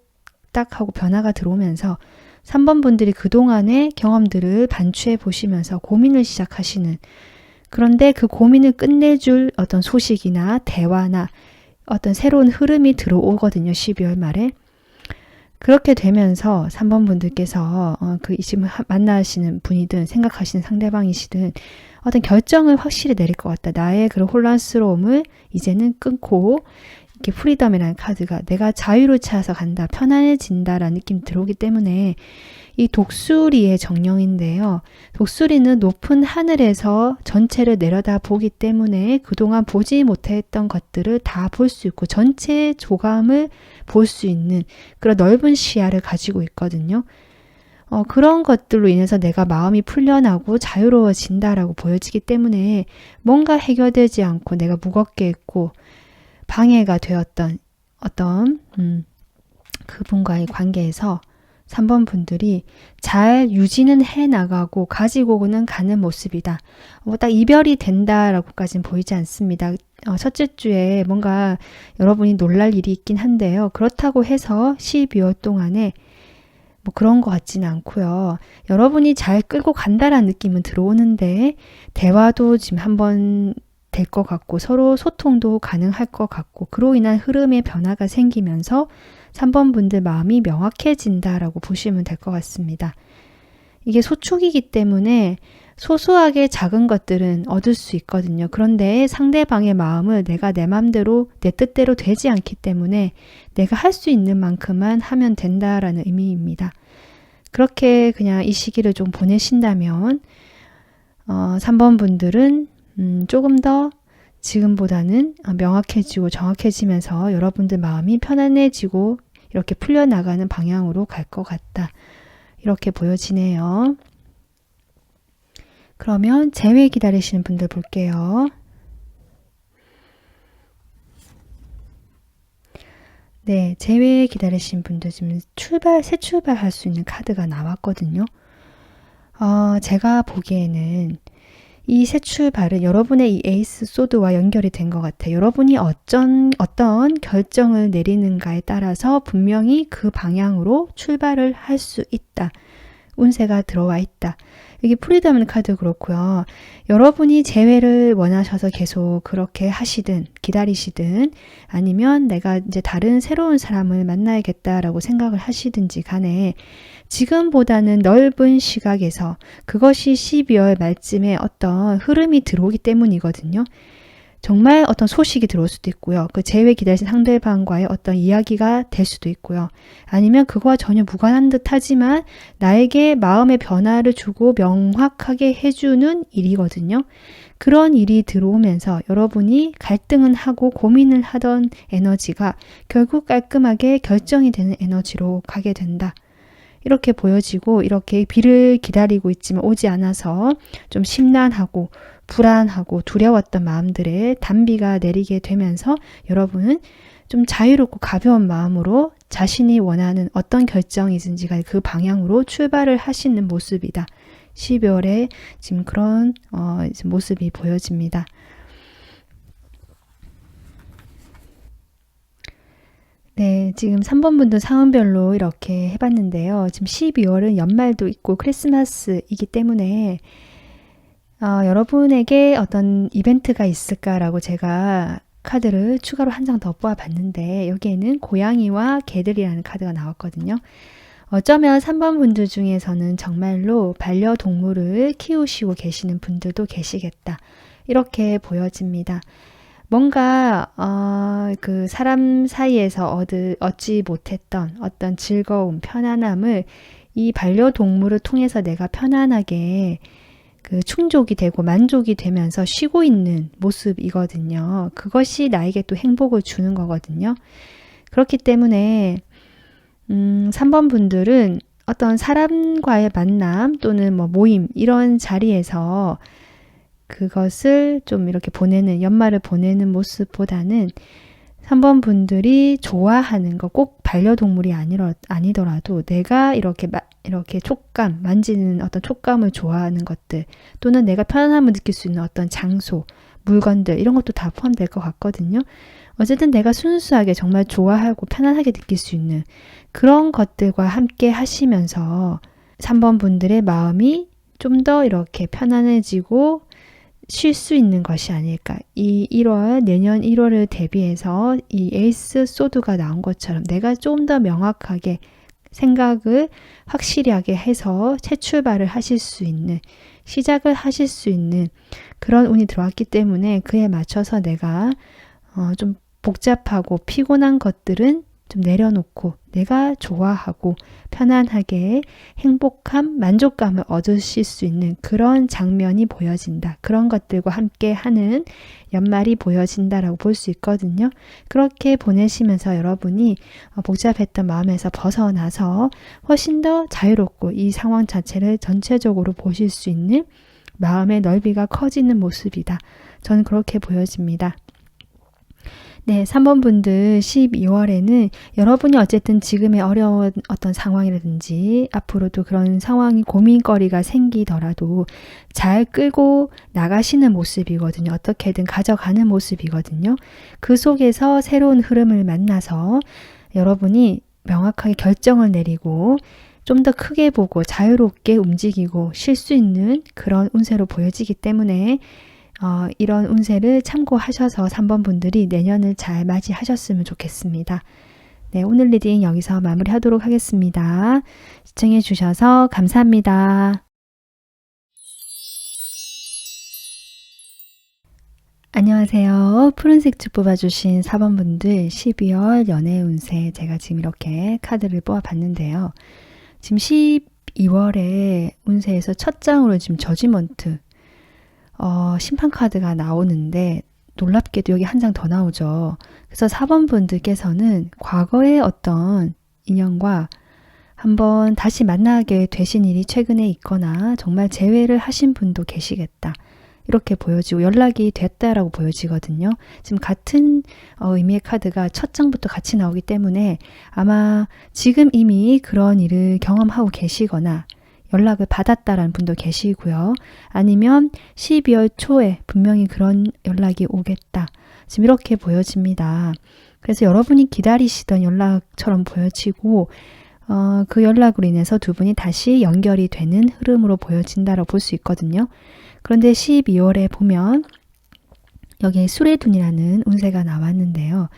딱 하고 변화가 들어오면서 3번 분들이 그동안의 경험들을 반추해 보시면서 고민을 시작하시는, 그런데 그 고민을 끝내줄 어떤 소식이나 대화나 어떤 새로운 흐름이 들어오거든요. 12월 말에. 그렇게 되면서 3번 분들께서 그 지금 만나시는 분이든 생각하시는 상대방이시든 어떤 결정을 확실히 내릴 것 같다. 나의 그런 혼란스러움을 이제는 끊고 이렇게 프리덤이라는 카드가 내가 자유를 찾아서 간다. 편안해진다라는 느낌이 들어오기 때문에 이 독수리의 정령인데요. 독수리는 높은 하늘에서 전체를 내려다 보기 때문에 그동안 보지 못했던 것들을 다 볼 수 있고 전체 조감을 볼 수 있는 그런 넓은 시야를 가지고 있거든요. 그런 것들로 인해서 내가 마음이 풀려나고 자유로워진다라고 보여지기 때문에 뭔가 해결되지 않고 내가 무겁게 있고 방해가 되었던 어떤 그분과의 관계에서 3번 분들이 잘 유지는 해 나가고 가지고는 가는 모습이다. 딱 이별이 된다라고까지는 보이지 않습니다. 첫째 주에 뭔가 여러분이 놀랄 일이 있긴 한데요. 그렇다고 해서 12월 동안에 그런 것 같지는 않고요. 여러분이 잘 끌고 간다라는 느낌은 들어오는데 대화도 지금 한번 될 것 같고 서로 소통도 가능할 것 같고 그로 인한 흐름의 변화가 생기면서 3번 분들 마음이 명확해진다라고 보시면 될 것 같습니다. 이게 소축이기 때문에 소소하게 작은 것들은 얻을 수 있거든요. 그런데 상대방의 마음을 내가 내 맘대로 내 뜻대로 되지 않기 때문에 내가 할 수 있는 만큼만 하면 된다라는 의미입니다. 그렇게 그냥 이 시기를 좀 보내신다면 3번 분들은 조금 더 지금보다는 명확해지고 정확해지면서 여러분들 마음이 편안해지고 이렇게 풀려나가는 방향으로 갈 것 같다. 이렇게 보여지네요. 그러면 재회 기다리시는 분들 볼게요. 네, 재회 기다리시는 분들 지금 새 출발할 수 있는 카드가 나왔거든요. 제가 보기에는 이 새 출발은 여러분의 이 에이스 소드와 연결이 된 것 같아요. 여러분이 어떤 결정을 내리는가에 따라서 분명히 그 방향으로 출발을 할 수 있다. 운세가 들어와 있다. 여기 프리덤 카드 그렇고요. 여러분이 재회를 원하셔서 계속 그렇게 하시든 기다리시든 아니면 내가 이제 다른 새로운 사람을 만나야겠다라고 생각을 하시든지 간에 지금보다는 넓은 시각에서 그것이 12월 말쯤에 어떤 흐름이 들어오기 때문이거든요. 정말 어떤 소식이 들어올 수도 있고요. 그 재회 기다리신 상대방과의 어떤 이야기가 될 수도 있고요. 아니면 그거와 전혀 무관한 듯 하지만 나에게 마음의 변화를 주고 명확하게 해주는 일이거든요. 그런 일이 들어오면서 여러분이 갈등은 하고 고민을 하던 에너지가 결국 깔끔하게 결정이 되는 에너지로 가게 된다. 이렇게 보여지고 이렇게 비를 기다리고 있지만 오지 않아서 좀 심란하고 불안하고 두려웠던 마음들의 단비가 내리게 되면서 여러분은 좀 자유롭고 가벼운 마음으로 자신이 원하는 어떤 결정이든지 그 방향으로 출발을 하시는 모습이다. 12월에 지금 그런 모습이 보여집니다. 네, 지금 3번 분도 상황별로 이렇게 해봤는데요. 지금 12월은 연말도 있고 크리스마스이기 때문에 여러분에게 어떤 이벤트가 있을까라고 제가 카드를 추가로 한 장 더 뽑아봤는데 여기에는 고양이와 개들이라는 카드가 나왔거든요. 어쩌면 3번 분들 중에서는 정말로 반려동물을 키우시고 계시는 분들도 계시겠다. 이렇게 보여집니다. 뭔가 그 사람 사이에서 얻지 못했던 어떤 즐거움, 편안함을 이 반려동물을 통해서 내가 편안하게 그 충족이 되고 만족이 되면서 쉬고 있는 모습이거든요. 그것이 나에게 또 행복을 주는 거거든요. 그렇기 때문에 3번 분들은 어떤 사람과의 만남 또는 뭐 모임 이런 자리에서 그것을 좀 이렇게 연말을 보내는 모습보다는 3번 분들이 좋아하는 거 꼭 반려동물이 아니더라도 내가 이렇게 만지는 어떤 촉감을 좋아하는 것들 또는 내가 편안함을 느낄 수 있는 어떤 장소, 물건들 이런 것도 다 포함될 것 같거든요. 어쨌든 내가 순수하게 정말 좋아하고 편안하게 느낄 수 있는 그런 것들과 함께 하시면서 3번 분들의 마음이 좀 더 이렇게 편안해지고 쉴 수 있는 것이 아닐까. 내년 1월을 대비해서 이 에이스 소드가 나온 것처럼 내가 좀 더 명확하게 생각을 확실하게 해서 재출발을 하실 수 있는, 시작을 하실 수 있는 그런 운이 들어왔기 때문에 그에 맞춰서 내가 좀 복잡하고 피곤한 것들은 좀 내려놓고 내가 좋아하고 편안하게 행복함, 만족감을 얻으실 수 있는 그런 장면이 보여진다. 그런 것들과 함께 하는 연말이 보여진다라고 볼 수 있거든요. 그렇게 보내시면서 여러분이 복잡했던 마음에서 벗어나서 훨씬 더 자유롭고 이 상황 자체를 전체적으로 보실 수 있는 마음의 넓이가 커지는 모습이다. 저는 그렇게 보여집니다. 네, 3번 분들 12월에는 여러분이 어쨌든 지금의 어려운 어떤 상황이라든지 앞으로도 그런 상황이 고민거리가 생기더라도 잘 끌고 나가시는 모습이거든요. 어떻게든 가져가는 모습이거든요. 그 속에서 새로운 흐름을 만나서 여러분이 명확하게 결정을 내리고 좀 더 크게 보고 자유롭게 움직이고 쉴 수 있는 그런 운세로 보여지기 때문에 이런 운세를 참고하셔서 3번 분들이 내년을 잘 맞이하셨으면 좋겠습니다. 네, 오늘 리딩 여기서 마무리하도록 하겠습니다. 시청해 주셔서 감사합니다. 안녕하세요. 푸른색 줄 뽑아주신 4번 분들 12월 연애 운세 제가 지금 이렇게 카드를 뽑아봤는데요. 지금 12월에 운세에서 첫 장으로 지금 저지먼트 심판 카드가 나오는데 놀랍게도 여기 한 장 더 나오죠. 그래서 4번 분들께서는 과거의 어떤 인연과 한번 다시 만나게 되신 일이 최근에 있거나 정말 재회를 하신 분도 계시겠다. 이렇게 보여지고 연락이 됐다라고 보여지거든요. 지금 같은 의미의 카드가 첫 장부터 같이 나오기 때문에 아마 지금 이미 그런 일을 경험하고 계시거나 연락을 받았다라는 분도 계시고요. 아니면 12월 초에 분명히 그런 연락이 오겠다. 지금 이렇게 보여집니다. 그래서 여러분이 기다리시던 연락처럼 보여지고 그 연락으로 인해서 두 분이 다시 연결이 되는 흐름으로 보여진다라고 볼 수 있거든요. 그런데 12월에 보면 여기에 수레둔이라는 운세가 나왔는데요.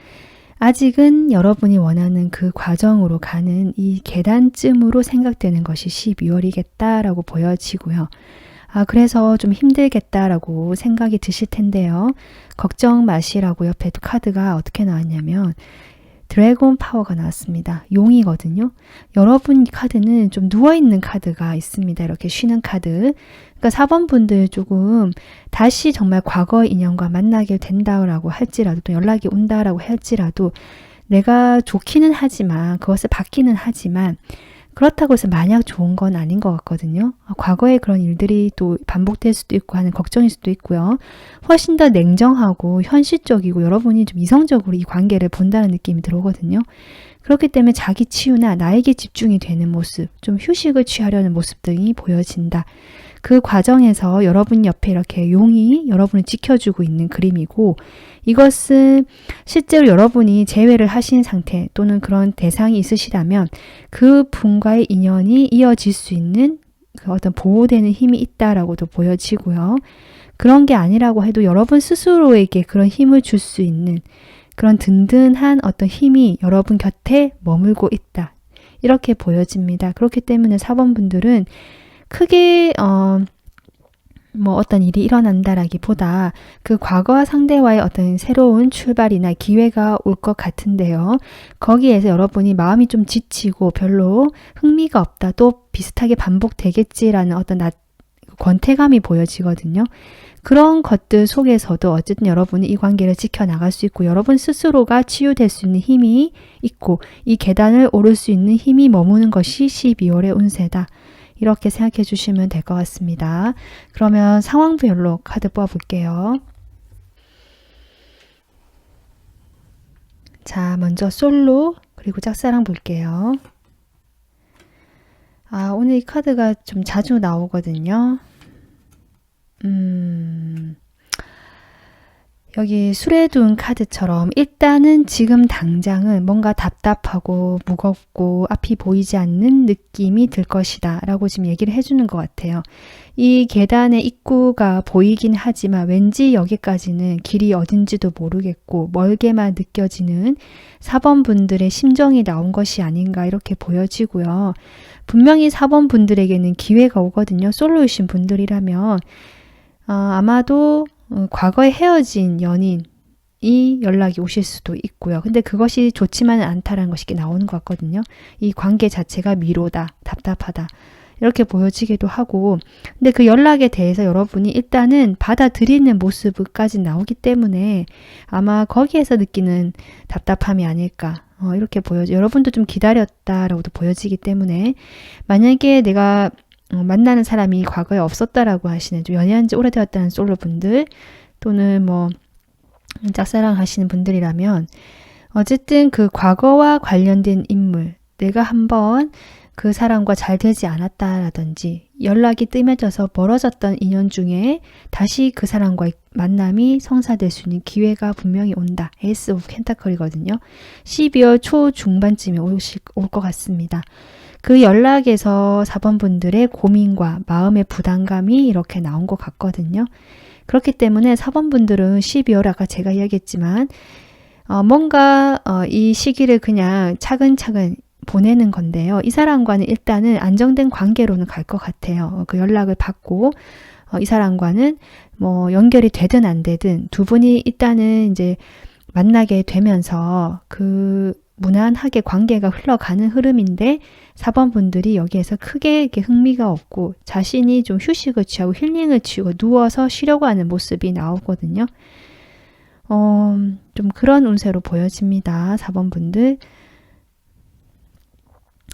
아직은 여러분이 원하는 그 과정으로 가는 이 계단쯤으로 생각되는 것이 12월이겠다라고 보여지고요. 그래서 좀 힘들겠다라고 생각이 드실 텐데요. 걱정 마시라고 옆에 또 카드가 어떻게 나왔냐면 드래곤 파워가 나왔습니다. 용이거든요. 여러분 카드는 좀 누워있는 카드가 있습니다. 이렇게 쉬는 카드. 그러니까 4번 분들 조금 다시 정말 과거 인연과 만나게 된다라고 할지라도 또 연락이 온다라고 할지라도 내가 좋기는 하지만 그것을 받기는 하지만 그렇다고 해서 마냥 좋은 건 아닌 것 같거든요. 과거에 그런 일들이 또 반복될 수도 있고 하는 걱정일 수도 있고요. 훨씬 더 냉정하고 현실적이고 여러분이 좀 이성적으로 이 관계를 본다는 느낌이 들어오거든요. 그렇기 때문에 자기 치유나 나에게 집중이 되는 모습, 좀 휴식을 취하려는 모습 등이 보여진다. 그 과정에서 여러분 옆에 이렇게 용이 여러분을 지켜주고 있는 그림이고 이것은 실제로 여러분이 재회를 하신 상태 또는 그런 대상이 있으시다면 그 분과의 인연이 이어질 수 있는 그 어떤 보호되는 힘이 있다라고도 보여지고요. 그런 게 아니라고 해도 여러분 스스로에게 그런 힘을 줄 수 있는 그런 든든한 어떤 힘이 여러분 곁에 머물고 있다. 이렇게 보여집니다. 그렇기 때문에 4번 분들은 크게 어떤 일이 일어난다라기보다 그 과거와 상대와의 어떤 새로운 출발이나 기회가 올 것 같은데요. 거기에서 여러분이 마음이 좀 지치고 별로 흥미가 없다. 또 비슷하게 반복되겠지라는 어떤 권태감이 보여지거든요. 그런 것들 속에서도 어쨌든 여러분이 이 관계를 지켜나갈 수 있고 여러분 스스로가 치유될 수 있는 힘이 있고 이 계단을 오를 수 있는 힘이 머무는 것이 12월의 운세다. 이렇게 생각해 주시면 될 것 같습니다. 그러면 상황별로 카드 뽑아볼게요. 자, 먼저 솔로 그리고 짝사랑 볼게요. 오늘 이 카드가 좀 자주 나오거든요. 여기 술에 둔 카드처럼 일단은 지금 당장은 뭔가 답답하고 무겁고 앞이 보이지 않는 느낌이 들 것이다 라고 지금 얘기를 해주는 것 같아요. 이 계단의 입구가 보이긴 하지만 왠지 여기까지는 길이 어딘지도 모르겠고 멀게만 느껴지는 4번 분들의 심정이 나온 것이 아닌가 이렇게 보여지고요. 분명히 4번 분들에게는 기회가 오거든요. 솔로이신 분들이라면 아마도 과거에 헤어진 연인이 연락이 오실 수도 있고요. 근데 그것이 좋지만은 않다라는 것이 나오는 것 같거든요. 이 관계 자체가 미로다, 답답하다 이렇게 보여지기도 하고 근데 그 연락에 대해서 여러분이 일단은 받아들이는 모습까지 나오기 때문에 아마 거기에서 느끼는 답답함이 아닐까 이렇게 보여져. 여러분도 좀 기다렸다라고도 보여지기 때문에 만약에 내가 만나는 사람이 과거에 없었다라고 하시는 좀 연애한 지 오래되었다는 솔로분들 또는 짝사랑 하시는 분들이라면 어쨌든 그 과거와 관련된 인물 내가 한번 그 사람과 잘 되지 않았다라든지 연락이 뜸해져서 멀어졌던 인연 중에 다시 그 사람과의 만남이 성사될 수 있는 기회가 분명히 온다. 에이스 오브 펜타클이거든요. 12월 초 중반쯤에 올 것 같습니다. 그 연락에서 4번 분들의 고민과 마음의 부담감이 이렇게 나온 것 같거든요. 그렇기 때문에 4번 분들은 12월 아까 제가 이야기했지만 뭔가 이 시기를 그냥 차근차근 보내는 건데요. 이 사람과는 일단은 안정된 관계로는 갈 것 같아요. 그 연락을 받고 이 사람과는 연결이 되든 안 되든 두 분이 일단은 이제 만나게 되면서 그 무난하게 관계가 흘러가는 흐름인데 4번 분들이 여기에서 크게 이렇게 흥미가 없고 자신이 좀 휴식을 취하고 힐링을 취하고 누워서 쉬려고 하는 모습이 나오거든요. 좀 그런 운세로 보여집니다. 4번 분들.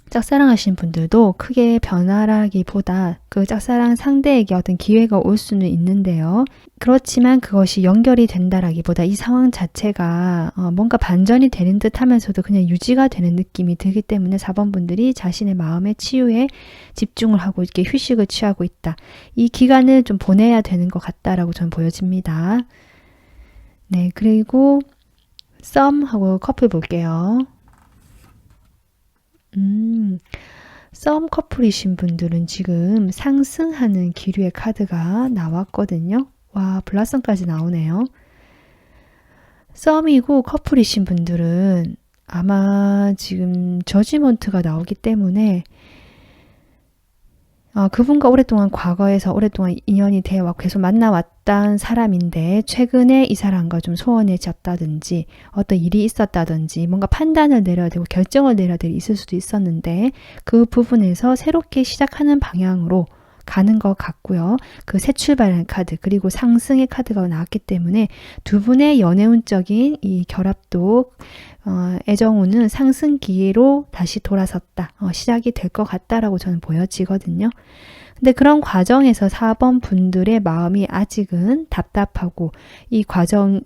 짝사랑 하신 분들도 크게 변화라기보다 그 짝사랑 상대에게 어떤 기회가 올 수는 있는데요. 그렇지만 그것이 연결이 된다라기보다 이 상황 자체가 뭔가 반전이 되는 듯 하면서도 그냥 유지가 되는 느낌이 들기 때문에 4번 분들이 자신의 마음의 치유에 집중을 하고 이렇게 휴식을 취하고 있다. 이 기간을 좀 보내야 되는 것 같다라고 저는 보여집니다. 네, 그리고 썸하고 커플 볼게요. 썸 커플이신 분들은 지금 상승하는 기류의 카드가 나왔거든요. 와, 블라썸까지 나오네요. 썸이고 커플이신 분들은 아마 지금 저지먼트가 나오기 때문에 그분과 오랫동안 과거에서 오랫동안 인연이 되어 왔고 계속 만나왔던 사람인데 최근에 이 사람과 좀 소원해졌다든지 어떤 일이 있었다든지 뭔가 판단을 내려야 되고 결정을 내려야 될 일이 있을 수도 있었는데 그 부분에서 새롭게 시작하는 방향으로 가는 것 같고요. 그 새 출발하는 카드 그리고 상승의 카드가 나왔기 때문에 두 분의 연애운적인 이 결합도 애정운은 상승 기회로 다시 돌아섰다. 시작이 될 것 같다라고 저는 보여지거든요. 근데 그런 과정에서 4번 분들의 마음이 아직은 답답하고 이 과정이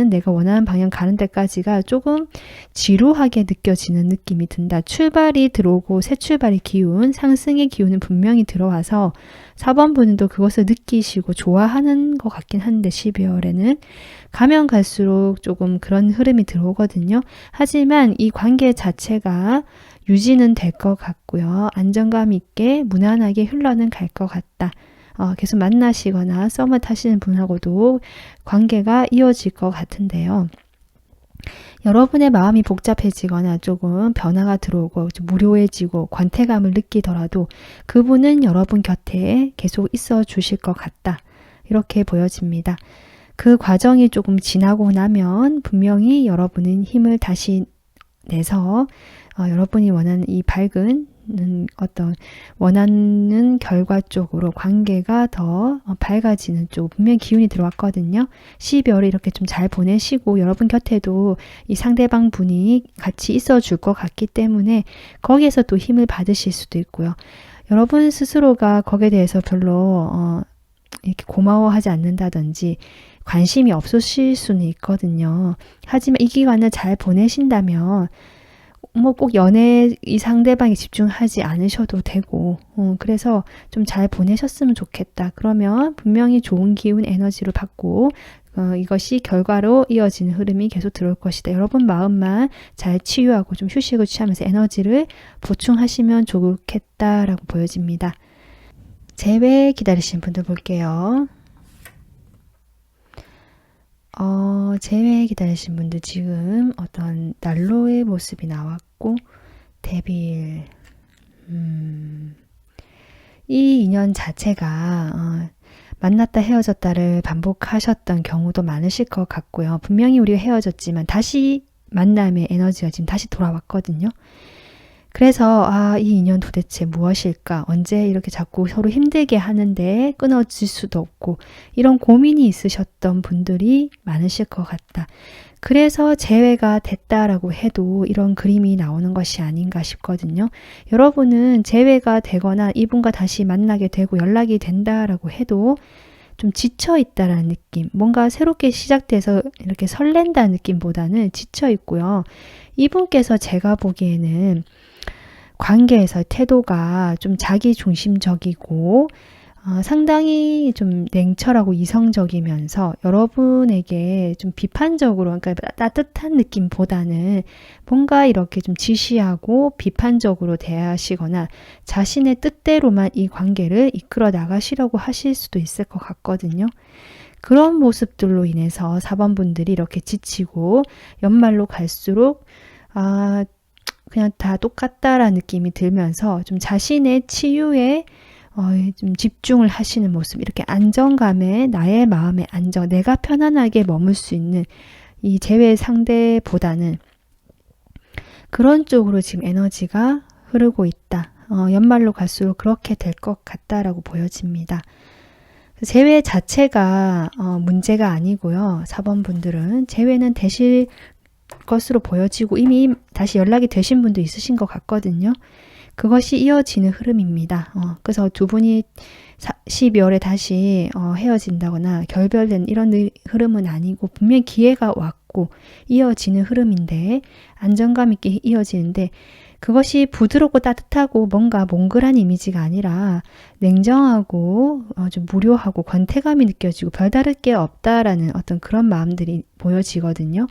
내가 원하는 방향 가는 데까지가 조금 지루하게 느껴지는 느낌이 든다. 출발이 들어오고 새 출발의 기운, 상승의 기운은 분명히 들어와서 4번 분도 그것을 느끼시고 좋아하는 것 같긴 한데 12월에는 가면 갈수록 조금 그런 흐름이 들어오거든요. 하지만 이 관계 자체가 유지는 될 것 같고요. 안정감 있게 무난하게 흘러는 갈 것 같다. 계속 만나시거나 썸을 타시는 분하고도 관계가 이어질 것 같은데요. 여러분의 마음이 복잡해지거나 조금 변화가 들어오고 좀 무료해지고 권태감을 느끼더라도 그분은 여러분 곁에 계속 있어 주실 것 같다. 이렇게 보여집니다. 그 과정이 조금 지나고 나면 분명히 여러분은 힘을 다시 내서 여러분이 원하는 이 밝은 어떤 원하는 결과 쪽으로 관계가 더 밝아지는 쪽 분명히 기운이 들어왔거든요. 12월에 이렇게 좀 잘 보내시고 여러분 곁에도 이 상대방 분이 같이 있어 줄 것 같기 때문에 거기에서 또 힘을 받으실 수도 있고요. 여러분 스스로가 거기에 대해서 별로 이렇게 고마워하지 않는다든지 관심이 없으실 수는 있거든요. 하지만 이 기간을 잘 보내신다면 꼭 연애 이 상대방에 집중하지 않으셔도 되고 그래서 좀 잘 보내셨으면 좋겠다. 그러면 분명히 좋은 기운 에너지로 받고 이것이 결과로 이어지는 흐름이 계속 들어올 것이다. 여러분 마음만 잘 치유하고 좀 휴식을 취하면서 에너지를 보충하시면 좋겠다라고 보여집니다. 재회 기다리시는 분들 볼게요. 재회 기다리신 분들 지금 어떤 난로의 모습이 나왔고 데빌 이 인연 자체가 만났다 헤어졌다를 반복하셨던 경우도 많으실 것 같고요. 분명히 우리가 헤어졌지만 다시 만남의 에너지가 지금 다시 돌아왔거든요. 그래서 이 인연 도대체 무엇일까? 언제 이렇게 자꾸 서로 힘들게 하는데 끊어질 수도 없고 이런 고민이 있으셨던 분들이 많으실 것 같다. 그래서 재회가 됐다라고 해도 이런 그림이 나오는 것이 아닌가 싶거든요. 여러분은 재회가 되거나 이분과 다시 만나게 되고 연락이 된다라고 해도 좀 지쳐 있다라는 느낌, 뭔가 새롭게 시작돼서 이렇게 설렌다는 느낌보다는 지쳐 있고요. 이분께서 제가 보기에는 관계에서 태도가 좀 자기중심적이고 상당히 좀 냉철하고 이성적이면서 여러분에게 좀 비판적으로, 그러니까 따뜻한 느낌보다는 뭔가 이렇게 좀 지시하고 비판적으로 대하시거나 자신의 뜻대로만 이 관계를 이끌어 나가시려고 하실 수도 있을 것 같거든요. 그런 모습들로 인해서 4번 분들이 이렇게 지치고 연말로 갈수록 그냥 다 똑같다라는 느낌이 들면서 좀 자신의 치유에 좀 집중을 하시는 모습, 이렇게 안정감에 나의 마음의 안정, 내가 편안하게 머물 수 있는 이 재회 상대보다는 그런 쪽으로 지금 에너지가 흐르고 있다. 연말로 갈수록 그렇게 될 것 같다라고 보여집니다. 재회 자체가 문제가 아니고요. 4번 분들은 재회는 되실 것으로 보여지고 이미 다시 연락이 되신 분도 있으신 것 같거든요. 그것이 이어지는 흐름입니다. 그래서 두 분이 12월에 다시 헤어진다거나 결별된 이런 흐름은 아니고 분명히 기회가 왔고 이어지는 흐름인데 안정감 있게 이어지는데 그것이 부드럽고 따뜻하고 뭔가 몽글한 이미지가 아니라 냉정하고 좀 무료하고 권태감이 느껴지고 별다를 게 없다라는 어떤 그런 마음들이 보여지거든요.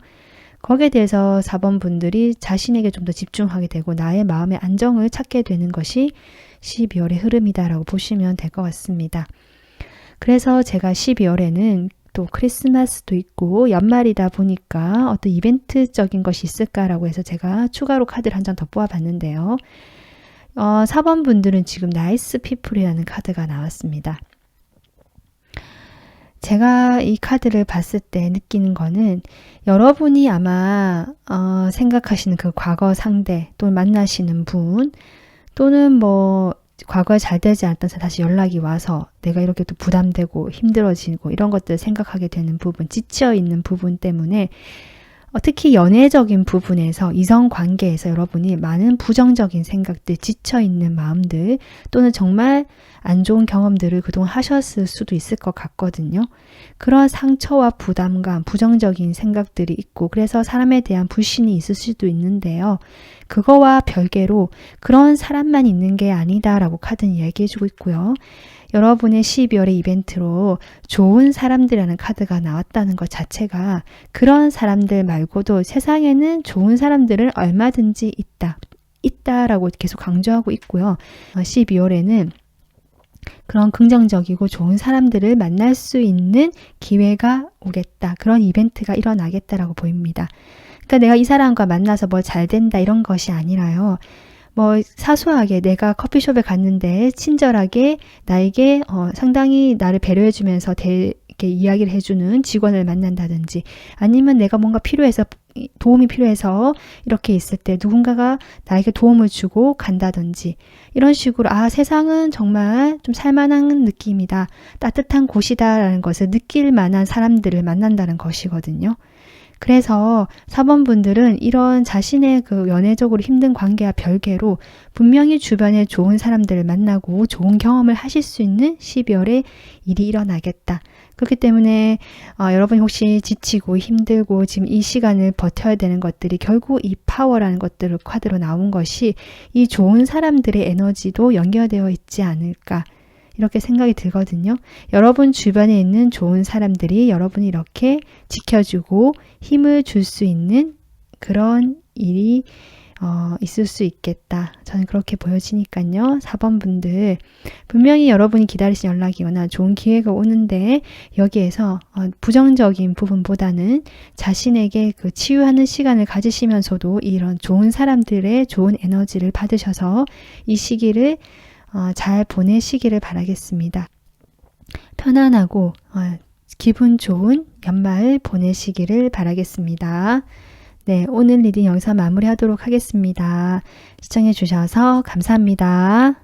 거기에 대해서 4번 분들이 자신에게 좀 더 집중하게 되고 나의 마음의 안정을 찾게 되는 것이 12월의 흐름이다라고 보시면 될 것 같습니다. 그래서 제가 12월에는 또 크리스마스도 있고 연말이다 보니까 어떤 이벤트적인 것이 있을까라고 해서 제가 추가로 카드를 한 장 더 뽑아봤는데요. 4번 분들은 지금 나이스 피플이라는 카드가 나왔습니다. 제가 이 카드를 봤을 때 느끼는 거는 여러분이 아마 생각하시는 그 과거 상대 또는 만나시는 분 또는 뭐 과거에 잘 되지 않았던 사람 다시 연락이 와서 내가 이렇게 또 부담되고 힘들어지고 이런 것들을 생각하게 되는 부분, 지쳐있는 부분 때문에 특히 연애적인 부분에서 이성관계에서 여러분이 많은 부정적인 생각들, 지쳐있는 마음들 또는 정말 안 좋은 경험들을 그동안 하셨을 수도 있을 것 같거든요. 그런 상처와 부담감, 부정적인 생각들이 있고 그래서 사람에 대한 불신이 있을 수도 있는데요. 그거와 별개로 그런 사람만 있는 게 아니다라고 카드는 얘기해주고 있고요. 여러분의 12월의 이벤트로 좋은 사람들이라는 카드가 나왔다는 것 자체가 그런 사람들 말고도 세상에는 좋은 사람들은 얼마든지 있다라고 계속 강조하고 있고요. 12월에는 그런 긍정적이고 좋은 사람들을 만날 수 있는 기회가 오겠다. 그런 이벤트가 일어나겠다라고 보입니다. 그러니까 내가 이 사람과 만나서 뭐 잘 된다 이런 것이 아니라요. 뭐 사소하게 내가 커피숍에 갔는데 친절하게 나에게 상당히 나를 배려해주면서 이렇게 이야기를 해주는 직원을 만난다든지 아니면 내가 뭔가 필요해서 도움이 필요해서 이렇게 있을 때 누군가가 나에게 도움을 주고 간다든지 이런 식으로 세상은 정말 좀 살만한 느낌이다. 따뜻한 곳이다라는 것을 느낄 만한 사람들을 만난다는 것이거든요. 그래서 4번 분들은 이런 자신의 그 연애적으로 힘든 관계와 별개로 분명히 주변에 좋은 사람들을 만나고 좋은 경험을 하실 수 있는 12월에 일이 일어나겠다. 그렇기 때문에 여러분이 혹시 지치고 힘들고 지금 이 시간을 버텨야 되는 것들이 결국 이 파워라는 것들을 카드로 나온 것이 이 좋은 사람들의 에너지도 연결되어 있지 않을까. 이렇게 생각이 들거든요. 여러분 주변에 있는 좋은 사람들이 여러분이 이렇게 지켜주고 힘을 줄 수 있는 그런 일이 있을 수 있겠다. 저는 그렇게 보여지니까요. 4번 분들 분명히 여러분이 기다리신 연락이거나 좋은 기회가 오는데 여기에서 부정적인 부분보다는 자신에게 그 치유하는 시간을 가지시면서도 이런 좋은 사람들의 좋은 에너지를 받으셔서 이 시기를 잘 보내시기를 바라겠습니다. 편안하고 기분 좋은 연말 보내시기를 바라겠습니다. 네, 오늘 리딩 여기서 마무리하도록 하겠습니다. 시청해 주셔서 감사합니다.